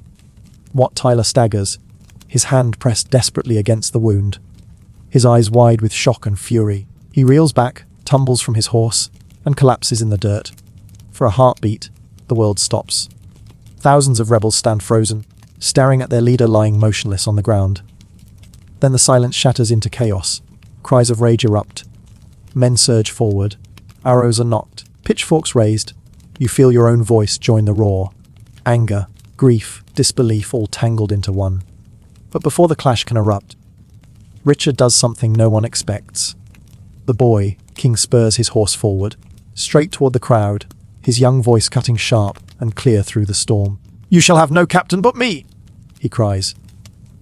Wat Tyler staggers, his hand pressed desperately against the wound. His eyes wide with shock and fury. He reels back, tumbles from his horse, and collapses in the dirt. For a heartbeat, the world stops. Thousands of rebels stand frozen, staring at their leader lying motionless on the ground. Then the silence shatters into chaos. Cries of rage erupt. Men surge forward. Arrows are knocked. Pitchforks raised. You feel your own voice join the roar. Anger, grief, disbelief all tangled into one. But before the clash can erupt, Richard does something no one expects. The boy, King, spurs his horse forward, straight toward the crowd, his young voice cutting sharp and clear through the storm. "You shall have no captain but me!" he cries.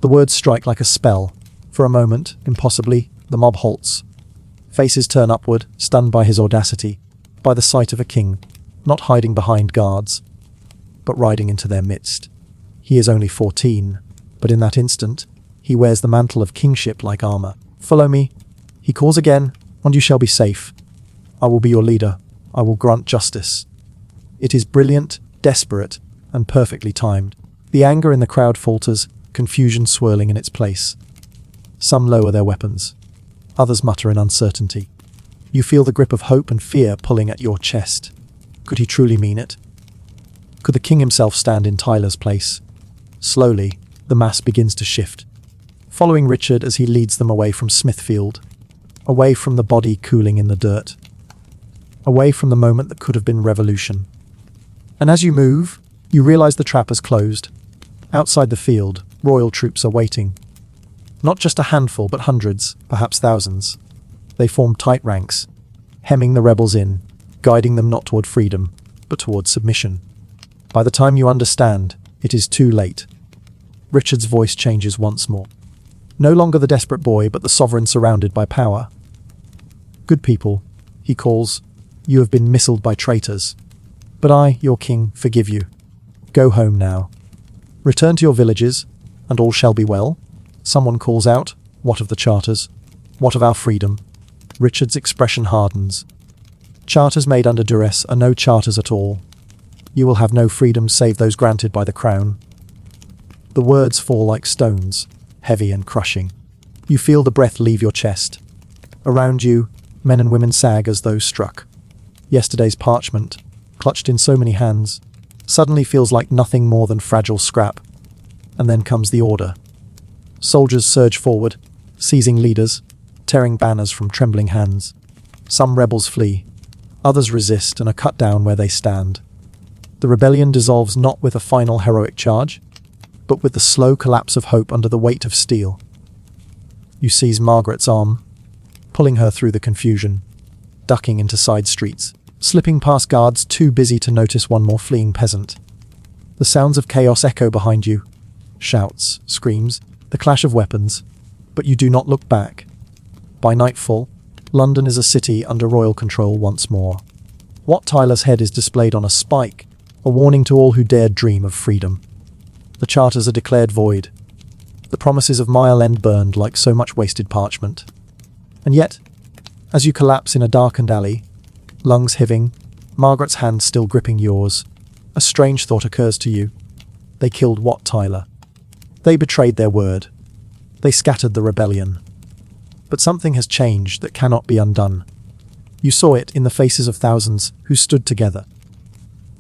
The words strike like a spell. For a moment, impossibly, the mob halts. Faces turn upward, stunned by his audacity, by the sight of a king, not hiding behind guards, but riding into their midst. He is only 14, but in that instant, he wears the mantle of kingship like armor. "Follow me," he calls again, "and you shall be safe. I will be your leader. I will grant justice." It is brilliant, desperate, and perfectly timed. The anger in the crowd falters, confusion swirling in its place. Some lower their weapons. Others mutter in uncertainty. You feel the grip of hope and fear pulling at your chest. Could he truly mean it? Could the king himself stand in Tyler's place? Slowly, the mass begins to shift, following Richard as he leads them away from Smithfield, away from the body cooling in the dirt, away from the moment that could have been revolution. And as you move, you realize the trap has closed. Outside the field, royal troops are waiting. Not just a handful, but hundreds, perhaps thousands. They form tight ranks, hemming the rebels in, guiding them not toward freedom, but toward submission. By the time you understand, it is too late. Richard's voice changes once more. No longer the desperate boy, but the sovereign surrounded by power. "Good people," he calls, "you have been missiled by traitors. But I, your king, forgive you. Go home now. Return to your villages, and all shall be well." Someone calls out, "What of the charters? What of our freedom?" Richard's expression hardens. Charters made under duress are no charters at all. You will have no freedom save those granted by the crown. The words fall like stones, heavy and crushing. You feel the breath leave your chest. Around you, men and women sag as though struck. Yesterday's parchment, clutched in so many hands, suddenly feels like nothing more than fragile scrap. And then comes the order. Soldiers surge forward, seizing leaders, tearing banners from trembling hands. Some rebels flee. Others resist and are cut down where they stand. The rebellion dissolves not with a final heroic charge, but with the slow collapse of hope under the weight of steel. You seize Margaret's arm, pulling her through the confusion, ducking into side streets, slipping past guards too busy to notice one more fleeing peasant. The sounds of chaos echo behind you. Shouts, screams, the clash of weapons, but you do not look back. By nightfall, London is a city under royal control once more. Wat Tyler's head is displayed on a spike, a warning to all who dared dream of freedom. The charters are declared void. The promises of Mile End burned like so much wasted parchment. And yet, as you collapse in a darkened alley, lungs heaving, Margaret's hand still gripping yours, a strange thought occurs to you. They killed Wat Tyler. They betrayed their word. They scattered the rebellion. But something has changed that cannot be undone. You saw it in the faces of thousands who stood together.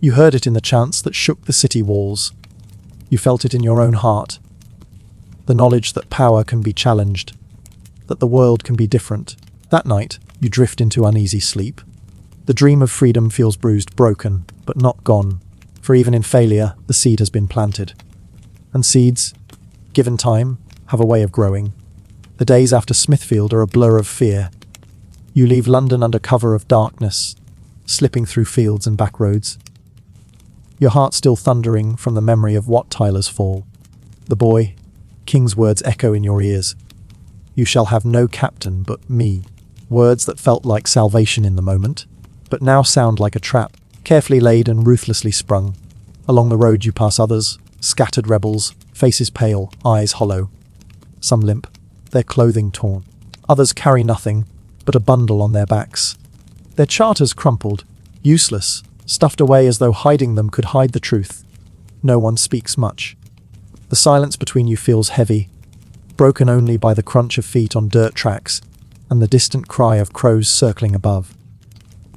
You heard it in the chants that shook the city walls. You felt it in your own heart. The knowledge that power can be challenged, that the world can be different. That night, you drift into uneasy sleep. The dream of freedom feels bruised, broken, but not gone, for even in failure, the seed has been planted. And seeds, given time, have a way of growing. The days after Smithfield are a blur of fear. You leave London under cover of darkness, slipping through fields and back roads. Your heart still thundering from the memory of Wat Tyler's fall. The boy, King's words echo in your ears. You shall have no captain but me. Words that felt like salvation in the moment, but now sound like a trap, carefully laid and ruthlessly sprung. Along the road you pass others, scattered rebels, faces pale, eyes hollow. Some limp, their clothing torn. Others carry nothing but a bundle on their backs. Their charters crumpled, useless, stuffed away as though hiding them could hide the truth. No one speaks much. The silence between you feels heavy, broken only by the crunch of feet on dirt tracks and the distant cry of crows circling above.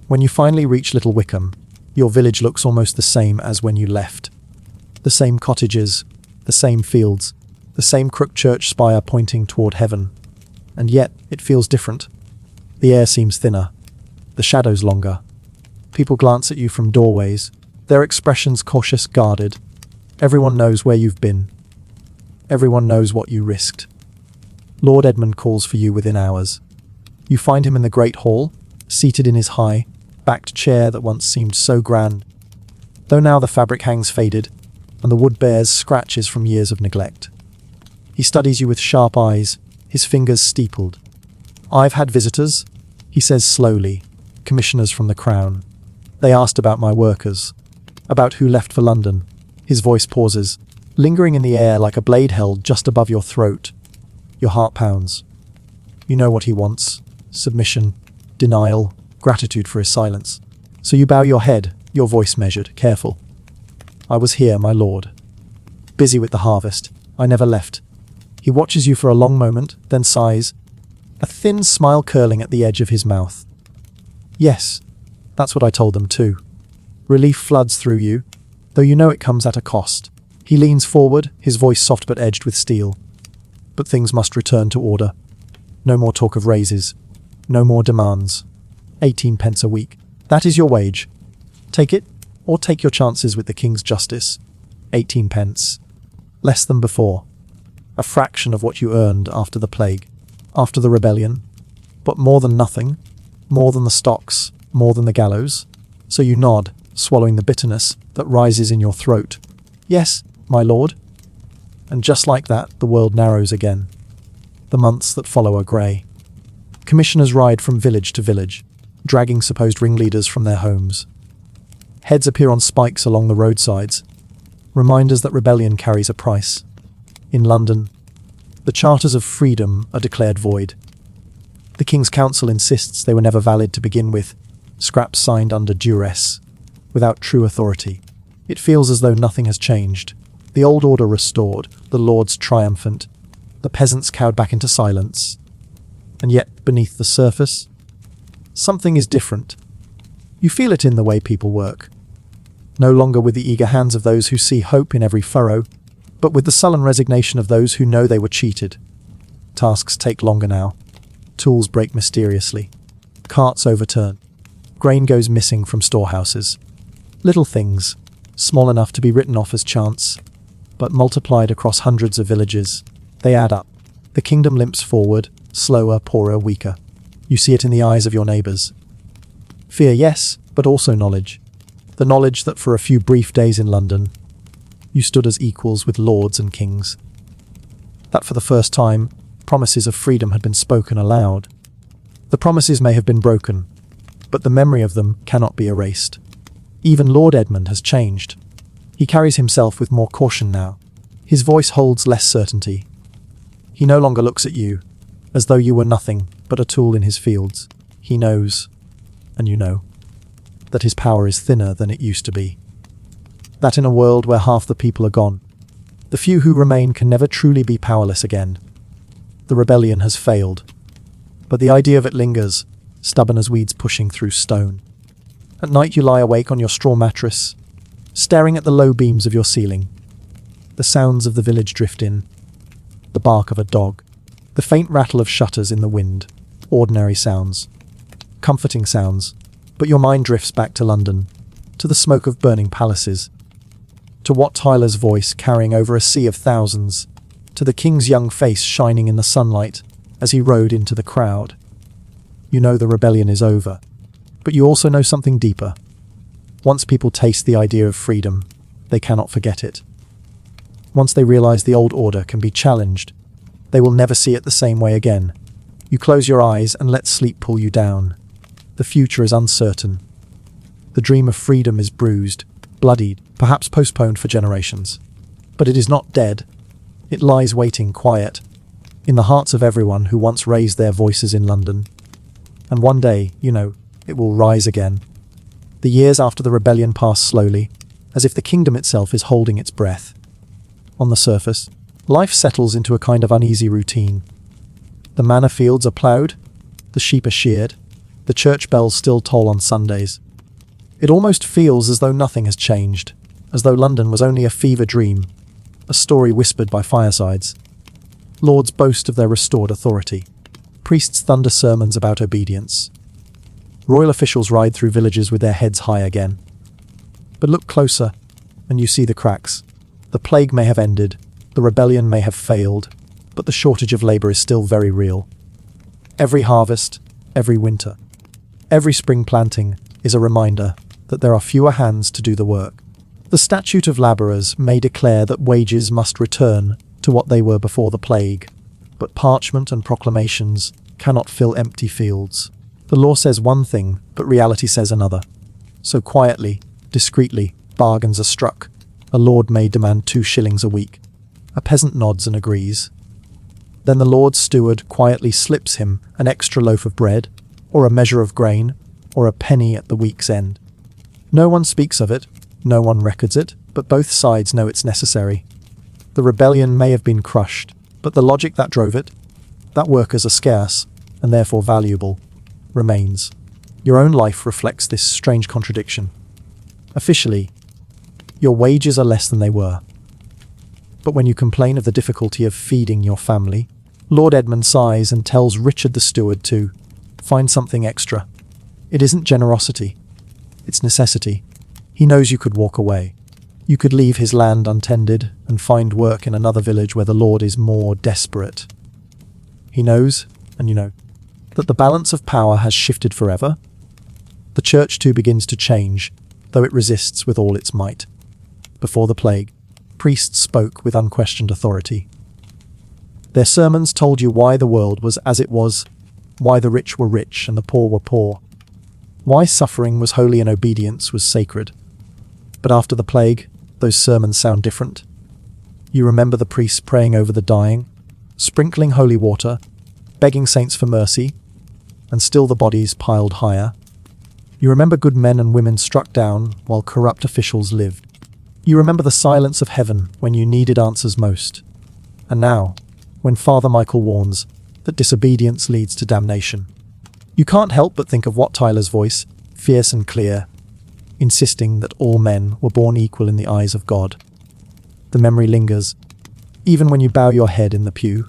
When you finally reach Little Wickham, your village looks almost the same as when you left. The same cottages, the same fields, the same crooked church spire pointing toward heaven. And yet, it feels different. The air seems thinner, the shadows longer. People glance at you from doorways, their expressions cautious, guarded. Everyone knows where you've been. Everyone knows what you risked. Lord Edmund calls for you within hours. You find him in the great hall, seated in his high, backed chair that once seemed so grand, though now the fabric hangs faded, and the wood bears scratches from years of neglect. He studies you with sharp eyes, his fingers steepled. "I've had visitors," he says slowly, "commissioners from the Crown. They asked about my workers, about who left for London." His voice pauses, lingering in the air like a blade held just above your throat. Your heart pounds. You know what he wants: submission, denial, gratitude for his silence. So you bow your head, your voice measured, careful. "I was here, my lord. Busy with the harvest. I never left." He watches you for a long moment, then sighs, a thin smile curling at the edge of his mouth. "Yes, that's what I told them too." Relief floods through you, though you know it comes at a cost. He leans forward, his voice soft but edged with steel. "But things must return to order. No more talk of raises. No more demands. 18 pence a week. That is your wage. Take it, or take your chances with the King's justice. 18 pence. Less than before. A fraction of what you earned after the plague, after the rebellion. But more than nothing. More than the stocks. More than the gallows." So you nod, swallowing the bitterness that rises in your throat. "Yes, my lord." And just like that, the world narrows again. The months that follow are grey. Commissioners ride from village to village, dragging supposed ringleaders from their homes. Heads appear on spikes along the roadsides, reminders that rebellion carries a price. In London, the charters of freedom are declared void. The King's Council insists they were never valid to begin with, scraps signed under duress, without true authority. It feels as though nothing has changed. The old order restored, the lords triumphant, the peasants cowed back into silence. And yet, beneath the surface, something is different. You feel it in the way people work. No longer with the eager hands of those who see hope in every furrow, but with the sullen resignation of those who know they were cheated. Tasks take longer now. Tools break mysteriously. Carts overturn. Grain goes missing from storehouses. Little things, small enough to be written off as chance, but multiplied across hundreds of villages, they add up. The kingdom limps forward, slower, poorer, weaker. You see it in the eyes of your neighbours. Fear, yes, but also knowledge. The knowledge that for a few brief days in London, you stood as equals with lords and kings. That for the first time, promises of freedom had been spoken aloud. The promises may have been broken, but the memory of them cannot be erased. Even Lord Edmund has changed. He carries himself with more caution now. His voice holds less certainty. He no longer looks at you, as though you were nothing but a tool in his fields. He knows, and you know, that his power is thinner than it used to be. That in a world where half the people are gone, the few who remain can never truly be powerless again. The rebellion has failed, but the idea of it lingers, stubborn as weeds pushing through stone. At night you lie awake on your straw mattress, staring at the low beams of your ceiling. The sounds of the village drift in, the bark of a dog, the faint rattle of shutters in the wind, ordinary sounds, comforting sounds, but your mind drifts back to London, to the smoke of burning palaces, to Wat Tyler's voice carrying over a sea of thousands, to the king's young face shining in the sunlight as he rode into the crowd. You know the rebellion is over, but you also know something deeper. Once people taste the idea of freedom, they cannot forget it. Once they realize the old order can be challenged, they will never see it the same way again. You close your eyes and let sleep pull you down. The future is uncertain. The dream of freedom is bruised, bloodied, perhaps postponed for generations. But it is not dead. It lies waiting quiet, in the hearts of everyone who once raised their voices in London. And one day, it will rise again. The years after the rebellion pass slowly, as if the kingdom itself is holding its breath. On the surface, life settles into a kind of uneasy routine. The manor fields are ploughed, the sheep are sheared, the church bells still toll on Sundays. It almost feels as though nothing has changed, as though London was only a fever dream, a story whispered by firesides. Lords boast of their restored authority. Priests thunder sermons about obedience. Royal officials ride through villages with their heads high again. But look closer, and you see the cracks. The plague may have ended, the rebellion may have failed, but the shortage of labour is still very real. Every harvest, every winter, every spring planting is a reminder that there are fewer hands to do the work. The Statute of Labourers may declare that wages must return to what they were before the plague, but parchment and proclamations cannot fill empty fields. The law says one thing, but reality says another. So quietly, discreetly, bargains are struck. A lord may demand 2 shillings a week. A peasant nods and agrees. Then the lord's steward quietly slips him an extra loaf of bread, or a measure of grain, or a penny at the week's end. No one speaks of it, no one records it, but both sides know it's necessary. The rebellion may have been crushed, but the logic that drove it, that workers are scarce, and therefore valuable, remains. Your own life reflects this strange contradiction. Officially, your wages are less than they were. But when you complain of the difficulty of feeding your family, Lord Edmund sighs and tells Richard the steward to find something extra. It isn't generosity. It's necessity. He knows you could walk away. You could leave his land untended and find work in another village where the Lord is more desperate. He knows, and that the balance of power has shifted forever. The church too begins to change, though it resists with all its might. Before the plague, priests spoke with unquestioned authority. Their sermons told you why the world was as it was, why the rich were rich and the poor were poor, why suffering was holy and obedience was sacred. But after the plague, those sermons sound different. You remember the priests praying over the dying, sprinkling holy water, begging saints for mercy, and still the bodies piled higher. You remember good men and women struck down while corrupt officials lived. You remember the silence of heaven when you needed answers most. And now, when Father Michael warns that disobedience leads to damnation, you can't help but think of Wat Tyler's voice, fierce and clear, insisting that all men were born equal in the eyes of God. The memory lingers, even when you bow your head in the pew.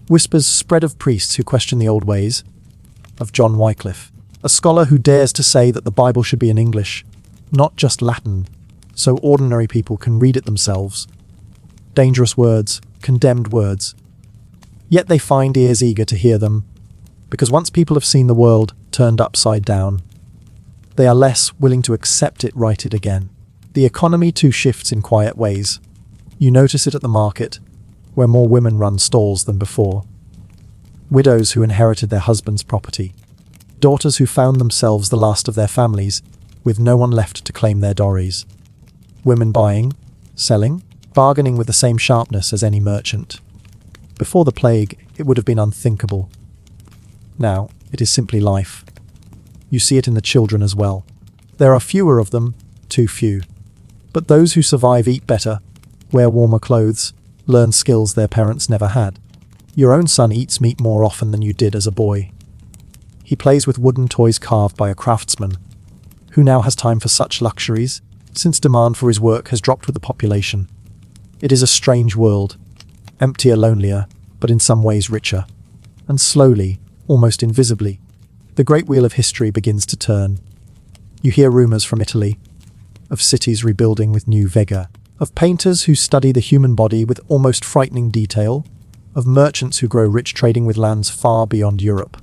Whispers spread of priests who question the old ways, of John Wycliffe, a scholar who dares to say that the Bible should be in English, not just Latin, so ordinary people can read it themselves. Dangerous words, condemned words. Yet they find ears eager to hear them, because once people have seen the world turned upside down, they are less willing to accept it righted again. The economy too shifts in quiet ways. You notice it at the market, where more women run stalls than before. Widows who inherited their husband's property. Daughters who found themselves the last of their families, with no one left to claim their dories. Women buying, selling, bargaining with the same sharpness as any merchant. Before the plague, it would have been unthinkable. Now, it is simply life. You see it in the children as well. There are fewer of them, too few. But those who survive eat better, wear warmer clothes, learn skills their parents never had. Your own son eats meat more often than you did as a boy. He plays with wooden toys carved by a craftsman. Who now has time for such luxuries, since demand for his work has dropped with the population? It is a strange world, emptier, lonelier, but in some ways richer. And slowly, almost invisibly, the great wheel of history begins to turn. You hear rumours from Italy, of cities rebuilding with new vigour, of painters who study the human body with almost frightening detail, of merchants who grow rich trading with lands far beyond Europe.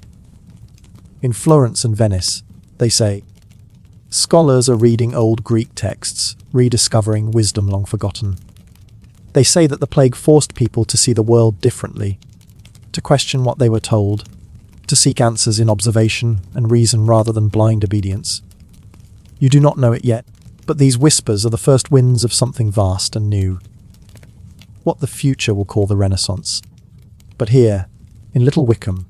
In Florence and Venice, they say, scholars are reading old Greek texts, rediscovering wisdom long forgotten. They say that the plague forced people to see the world differently, to question what they were told, to seek answers in observation and reason rather than blind obedience. You do not know it yet, but these whispers are the first winds of something vast and new. What the future will call the Renaissance. But here, in Little Wickham,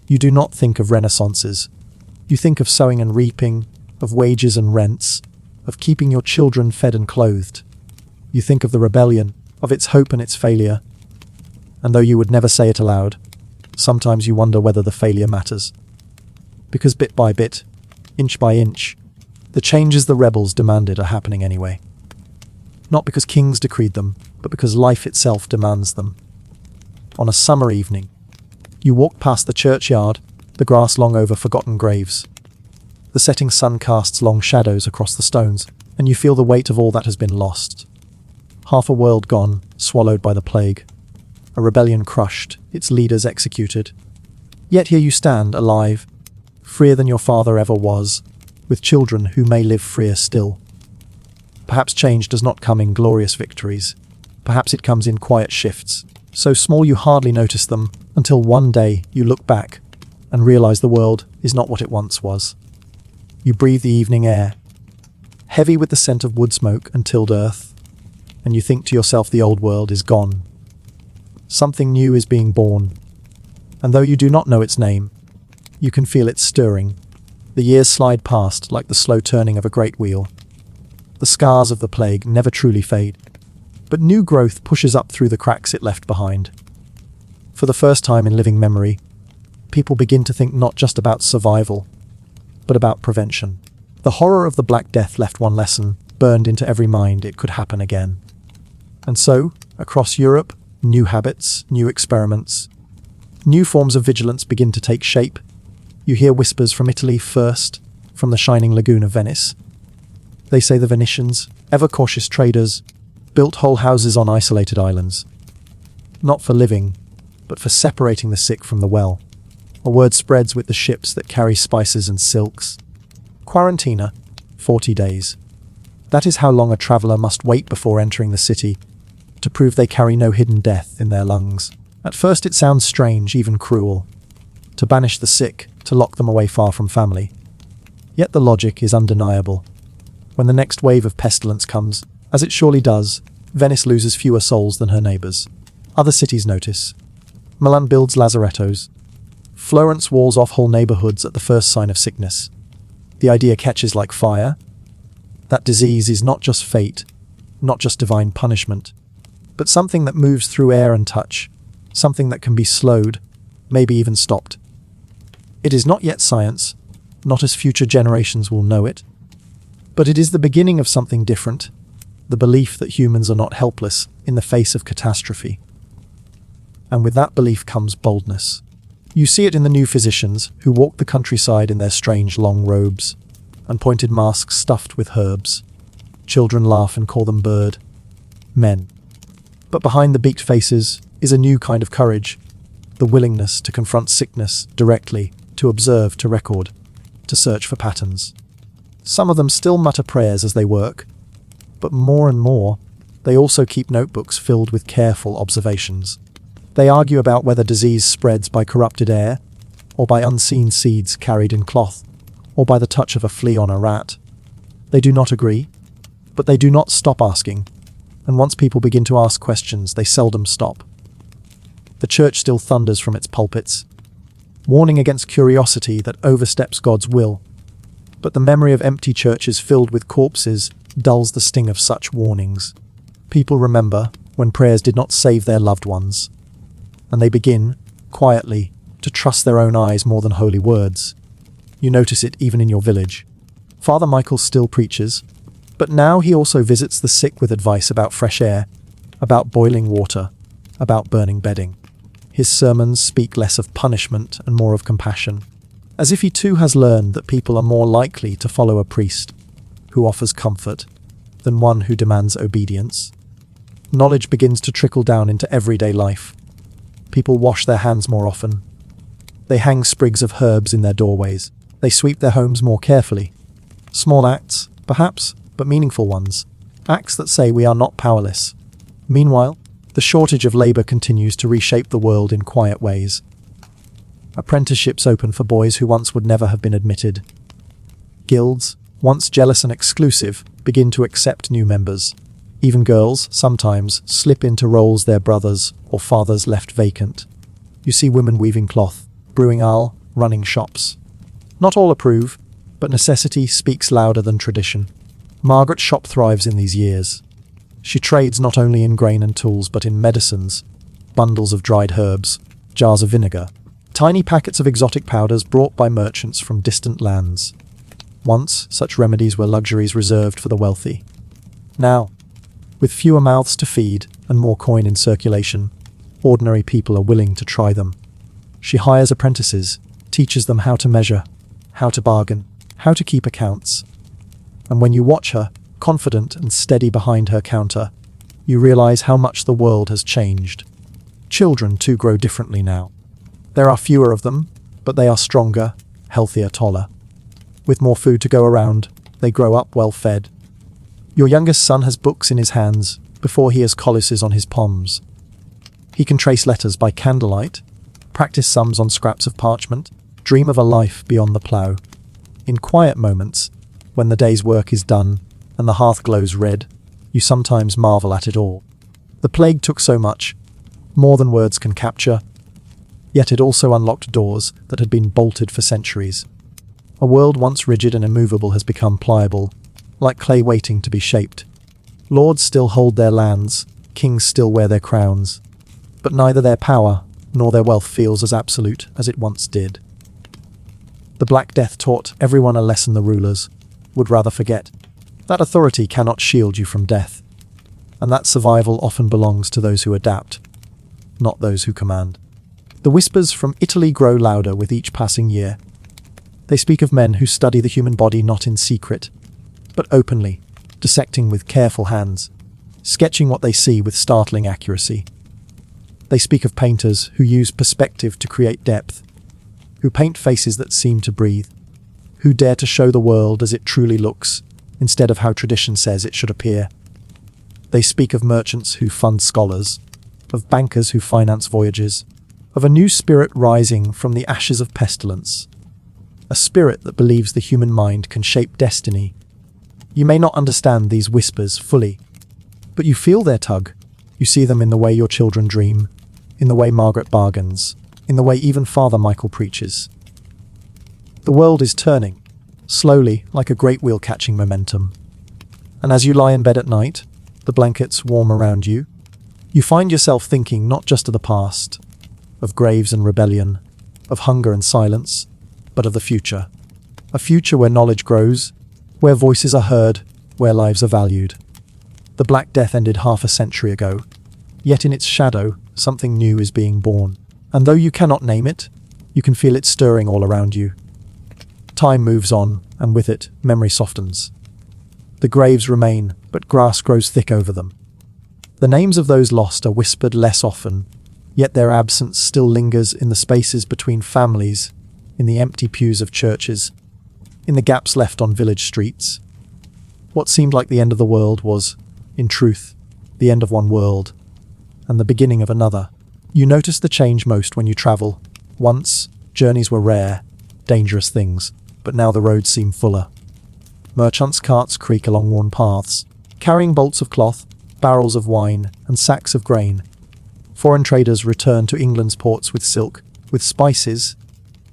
you do not think of renaissances. You think of sowing and reaping, of wages and rents, of keeping your children fed and clothed. You think of the rebellion, of its hope and its failure. And though you would never say it aloud, sometimes you wonder whether the failure matters. Because bit by bit, inch by inch, the changes the rebels demanded are happening anyway. Not because kings decreed them, but because life itself demands them. On a summer evening, you walk past the churchyard, the grass long over forgotten graves. The setting sun casts long shadows across the stones, and you feel the weight of all that has been lost. Half a world gone, swallowed by the plague. A rebellion crushed, its leaders executed. Yet here you stand, alive, freer than your father ever was, with children who may live freer still. Perhaps change does not come in glorious victories. Perhaps it comes in quiet shifts, so small you hardly notice them, until one day you look back and realize the world is not what it once was. You breathe the evening air, heavy with the scent of wood smoke and tilled earth, and you think to yourself the old world is gone. Something new is being born, and though you do not know its name, you can feel it stirring. The years slide past like the slow turning of a great wheel. The scars of the plague never truly fade, but new growth pushes up through the cracks it left behind. For the first time in living memory, people begin to think not just about survival, but about prevention. The horror of the Black Death left one lesson, burned into every mind: it could happen again. And so, across Europe, new habits, new experiments, new forms of vigilance begin to take shape. You hear whispers from Italy first, from the shining lagoon of Venice. They say the Venetians, ever cautious traders, built whole houses on isolated islands. Not for living, but for separating the sick from the well. A word spreads with the ships that carry spices and silks. Quarantina, 40 days. That is how long a traveller must wait before entering the city, to prove they carry no hidden death in their lungs. At first it sounds strange, even cruel. To banish the sick, to lock them away far from family. Yet the logic is undeniable. When the next wave of pestilence comes, as it surely does, Venice loses fewer souls than her neighbours. Other cities notice. Milan builds lazarettos. Florence walls off whole neighbourhoods at the first sign of sickness. The idea catches like fire. That disease is not just fate, not just divine punishment, but something that moves through air and touch, something that can be slowed, maybe even stopped. It is not yet science, not as future generations will know it, but it is the beginning of something different, the belief that humans are not helpless in the face of catastrophe. And with that belief comes boldness. You see it in the new physicians who walk the countryside in their strange long robes and pointed masks stuffed with herbs. Children laugh and call them bird men. But behind the beaked faces is a new kind of courage, the willingness to confront sickness directly, to observe, to record, to search for patterns. Some of them still mutter prayers as they work, but more and more, they also keep notebooks filled with careful observations. They argue about whether disease spreads by corrupted air, or by unseen seeds carried in cloth, or by the touch of a flea on a rat. They do not agree, but they do not stop asking, and once people begin to ask questions, they seldom stop. The church still thunders from its pulpits, warning against curiosity that oversteps God's will, but the memory of empty churches filled with corpses dulls the sting of such warnings. People remember when prayers did not save their loved ones, and they begin, quietly, to trust their own eyes more than holy words. You notice it even in your village. Father Michael still preaches, but now he also visits the sick with advice about fresh air, about boiling water, about burning bedding. His sermons speak less of punishment and more of compassion, as if he too has learned that people are more likely to follow a priest who offers comfort than one who demands obedience. knowledge begins to trickle down into everyday life. People wash their hands more often. They hang sprigs of herbs in their doorways. They sweep their homes more carefully. Small acts, perhaps, but meaningful ones. Acts that say we are not powerless. Meanwhile, the shortage of labour continues to reshape the world in quiet ways. Apprenticeships open for boys who once would never have been admitted. Guilds, once jealous and exclusive, begin to accept new members. Even girls, sometimes, slip into roles their brothers or fathers left vacant. You see women weaving cloth, brewing ale, running shops. Not all approve, but necessity speaks louder than tradition. Margaret's shop thrives in these years. She trades not only in grain and tools but in medicines, bundles of dried herbs, jars of vinegar, tiny packets of exotic powders brought by merchants from distant lands. Once, such remedies were luxuries reserved for the wealthy. Now, with fewer mouths to feed and more coin in circulation, ordinary people are willing to try them. She hires apprentices, teaches them how to measure, how to bargain, how to keep accounts. And when you watch her, confident and steady behind her counter, you realize how much the world has changed. Children too grow differently now. There are fewer of them, but they are stronger, healthier, taller. With more food to go around, they grow up well fed. Your youngest son has books in his hands before he has coluses on his palms. He can trace letters by candlelight, practice sums on scraps of parchment, dream of a life beyond the plough. In quiet moments, when the day's work is done and the hearth glows red, you sometimes marvel at it all. The plague took so much, more than words can capture, yet it also unlocked doors that had been bolted for centuries. A world once rigid and immovable has become pliable, like clay waiting to be shaped. Lords still hold their lands, kings still wear their crowns, but neither their power nor their wealth feels as absolute as it once did. The Black Death taught everyone a lesson the rulers would rather forget. That authority cannot shield you from death, and that survival often belongs to those who adapt, not those who command. The whispers from Italy grow louder with each passing year. They speak of men who study the human body not in secret, but openly, dissecting with careful hands, sketching what they see with startling accuracy. They speak of painters who use perspective to create depth, who paint faces that seem to breathe, who dare to show the world as it truly looks, instead of how tradition says it should appear. They speak of merchants who fund scholars, of bankers who finance voyages, of a new spirit rising from the ashes of pestilence, a spirit that believes the human mind can shape destiny. You may not understand these whispers fully, but you feel their tug. You see them in the way your children dream, in the way Margaret bargains, in the way even Father Michael preaches. The world is turning, slowly, like a great wheel catching momentum. And as you lie in bed at night, the blankets warm around you, you find yourself thinking not just of the past, of graves and rebellion, of hunger and silence, but of the future. A future where knowledge grows, where voices are heard, where lives are valued. The Black Death ended half a century ago, yet in its shadow, something new is being born. And though you cannot name it, you can feel it stirring all around you. Time moves on, and with it, memory softens. The graves remain, but grass grows thick over them. The names of those lost are whispered less often, yet their absence still lingers in the spaces between families, in the empty pews of churches, in the gaps left on village streets. What seemed like the end of the world was, in truth, the end of one world, and the beginning of another. You notice the change most when you travel. Once, journeys were rare, dangerous things, but now the roads seem fuller. Merchants' carts creak along worn paths, carrying bolts of cloth, barrels of wine, and sacks of grain. Foreign traders return to England's ports with silk, with spices,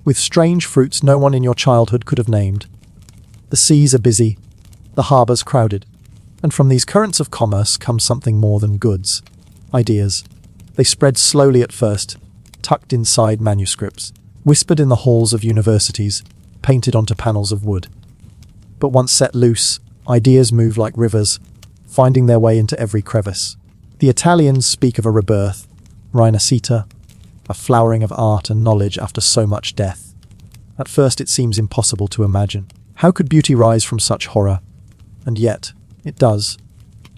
with strange fruits no one in your childhood could have named. The seas are busy, the harbours crowded, and from these currents of commerce comes something more than goods, ideas. They spread slowly at first, tucked inside manuscripts, whispered in the halls of universities, painted onto panels of wood. But once set loose, ideas move like rivers, finding their way into every crevice. The Italians speak of a rebirth, Rinascita, a flowering of art and knowledge after so much death. At first it seems impossible to imagine. How could beauty rise from such horror? And yet, it does.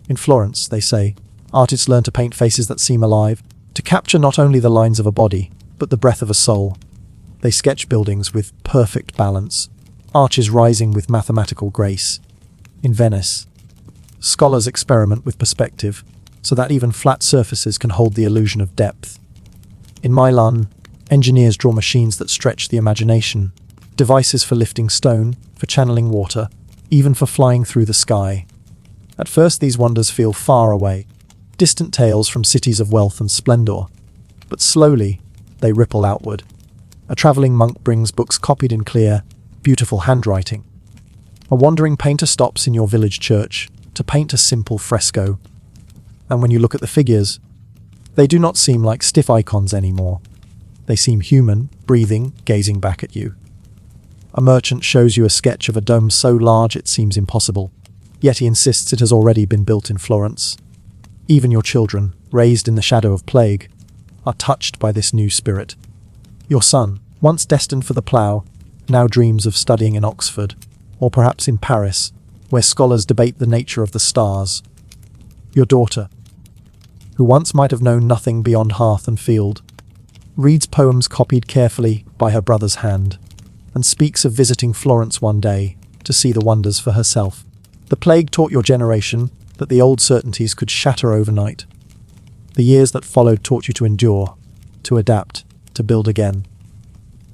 In Florence, they say, Artists learn to paint faces that seem alive, to capture not only the lines of a body, but the breath of a soul. They sketch buildings with perfect balance, arches rising with mathematical grace. In Venice, scholars experiment with perspective, so that even flat surfaces can hold the illusion of depth. In Milan, engineers draw machines that stretch the imagination, devices for lifting stone, for channeling water, even for flying through the sky. At first these wonders feel far away, distant tales from cities of wealth and splendor, but slowly they ripple outward. A traveling monk brings books copied in clear, beautiful handwriting. A wandering painter stops in your village church to paint a simple fresco. And when you look at the figures, they do not seem like stiff icons anymore. They seem human, breathing, gazing back at you. A merchant shows you a sketch of a dome so large it seems impossible, yet he insists it has already been built in Florence. Even your children, raised in the shadow of plague, are touched by this new spirit. Your son, once destined for the plough, now dreams of studying in Oxford, or perhaps in Paris, where scholars debate the nature of the stars. Your daughter, who once might have known nothing beyond hearth and field, reads poems copied carefully by her brother's hand, and speaks of visiting Florence one day to see the wonders for herself. The plague taught your generation that the old certainties could shatter overnight. The years that followed taught you to endure, to adapt, to build again.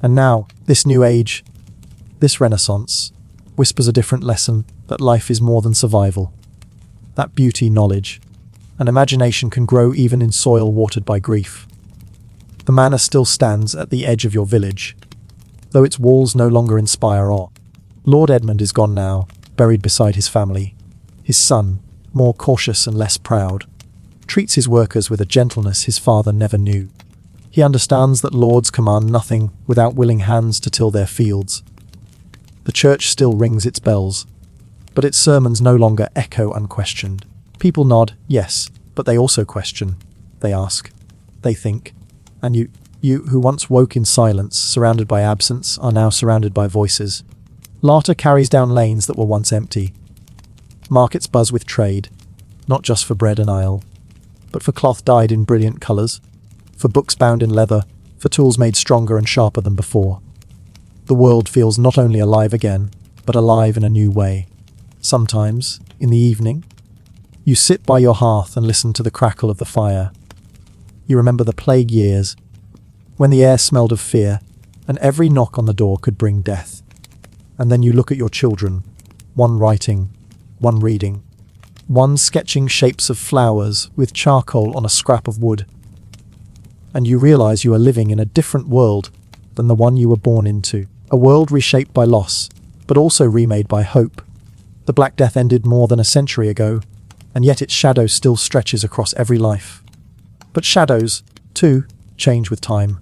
And now, this new age, this renaissance, whispers a different lesson, that life is more than survival. That beauty, knowledge, and imagination can grow even in soil watered by grief. The manor still stands at the edge of your village, though its walls no longer inspire awe. Lord Edmund is gone now, buried beside his family. His son, more cautious and less proud, treats his workers with a gentleness his father never knew. He understands that lords command nothing without willing hands to till their fields. The church still rings its bells, but its sermons no longer echo unquestioned. People nod, yes, but they also question. They ask. They think. And you who once woke in silence, surrounded by absence, are now surrounded by voices. Laughter carries down lanes that were once empty. Markets buzz with trade, not just for bread and ale, but for cloth dyed in brilliant colours, for books bound in leather, for tools made stronger and sharper than before. The world feels not only alive again, but alive in a new way. Sometimes, in the evening, you sit by your hearth and listen to the crackle of the fire. You remember the plague years, when the air smelled of fear, and every knock on the door could bring death. And then you look at your children, one writing, one reading, one sketching shapes of flowers with charcoal on a scrap of wood. And you realize you are living in a different world than the one you were born into. A world reshaped by loss, but also remade by hope. The Black Death ended more than a century ago, and yet its shadow still stretches across every life. But shadows, too, change with time.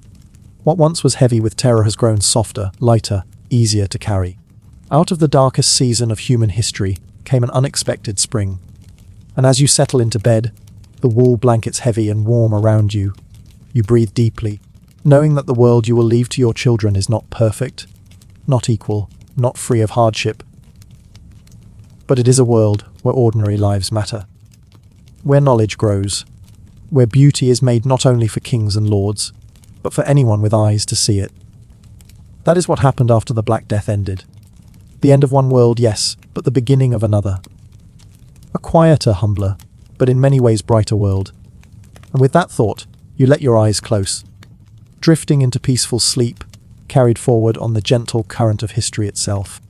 What once was heavy with terror has grown softer, lighter, easier to carry. Out of the darkest season of human history came an unexpected spring. And as you settle into bed, the wool blankets heavy and warm around you, you breathe deeply, knowing that the world you will leave to your children is not perfect, not equal, not free of hardship. But it is a world where ordinary lives matter, where knowledge grows, where beauty is made not only for kings and lords, but for anyone with eyes to see it. That is what happened after the Black Death ended. The end of one world, yes, but the beginning of another. A quieter, humbler, but in many ways brighter world. And with that thought, you let your eyes close, drifting into peaceful sleep, carried forward on the gentle current of history itself.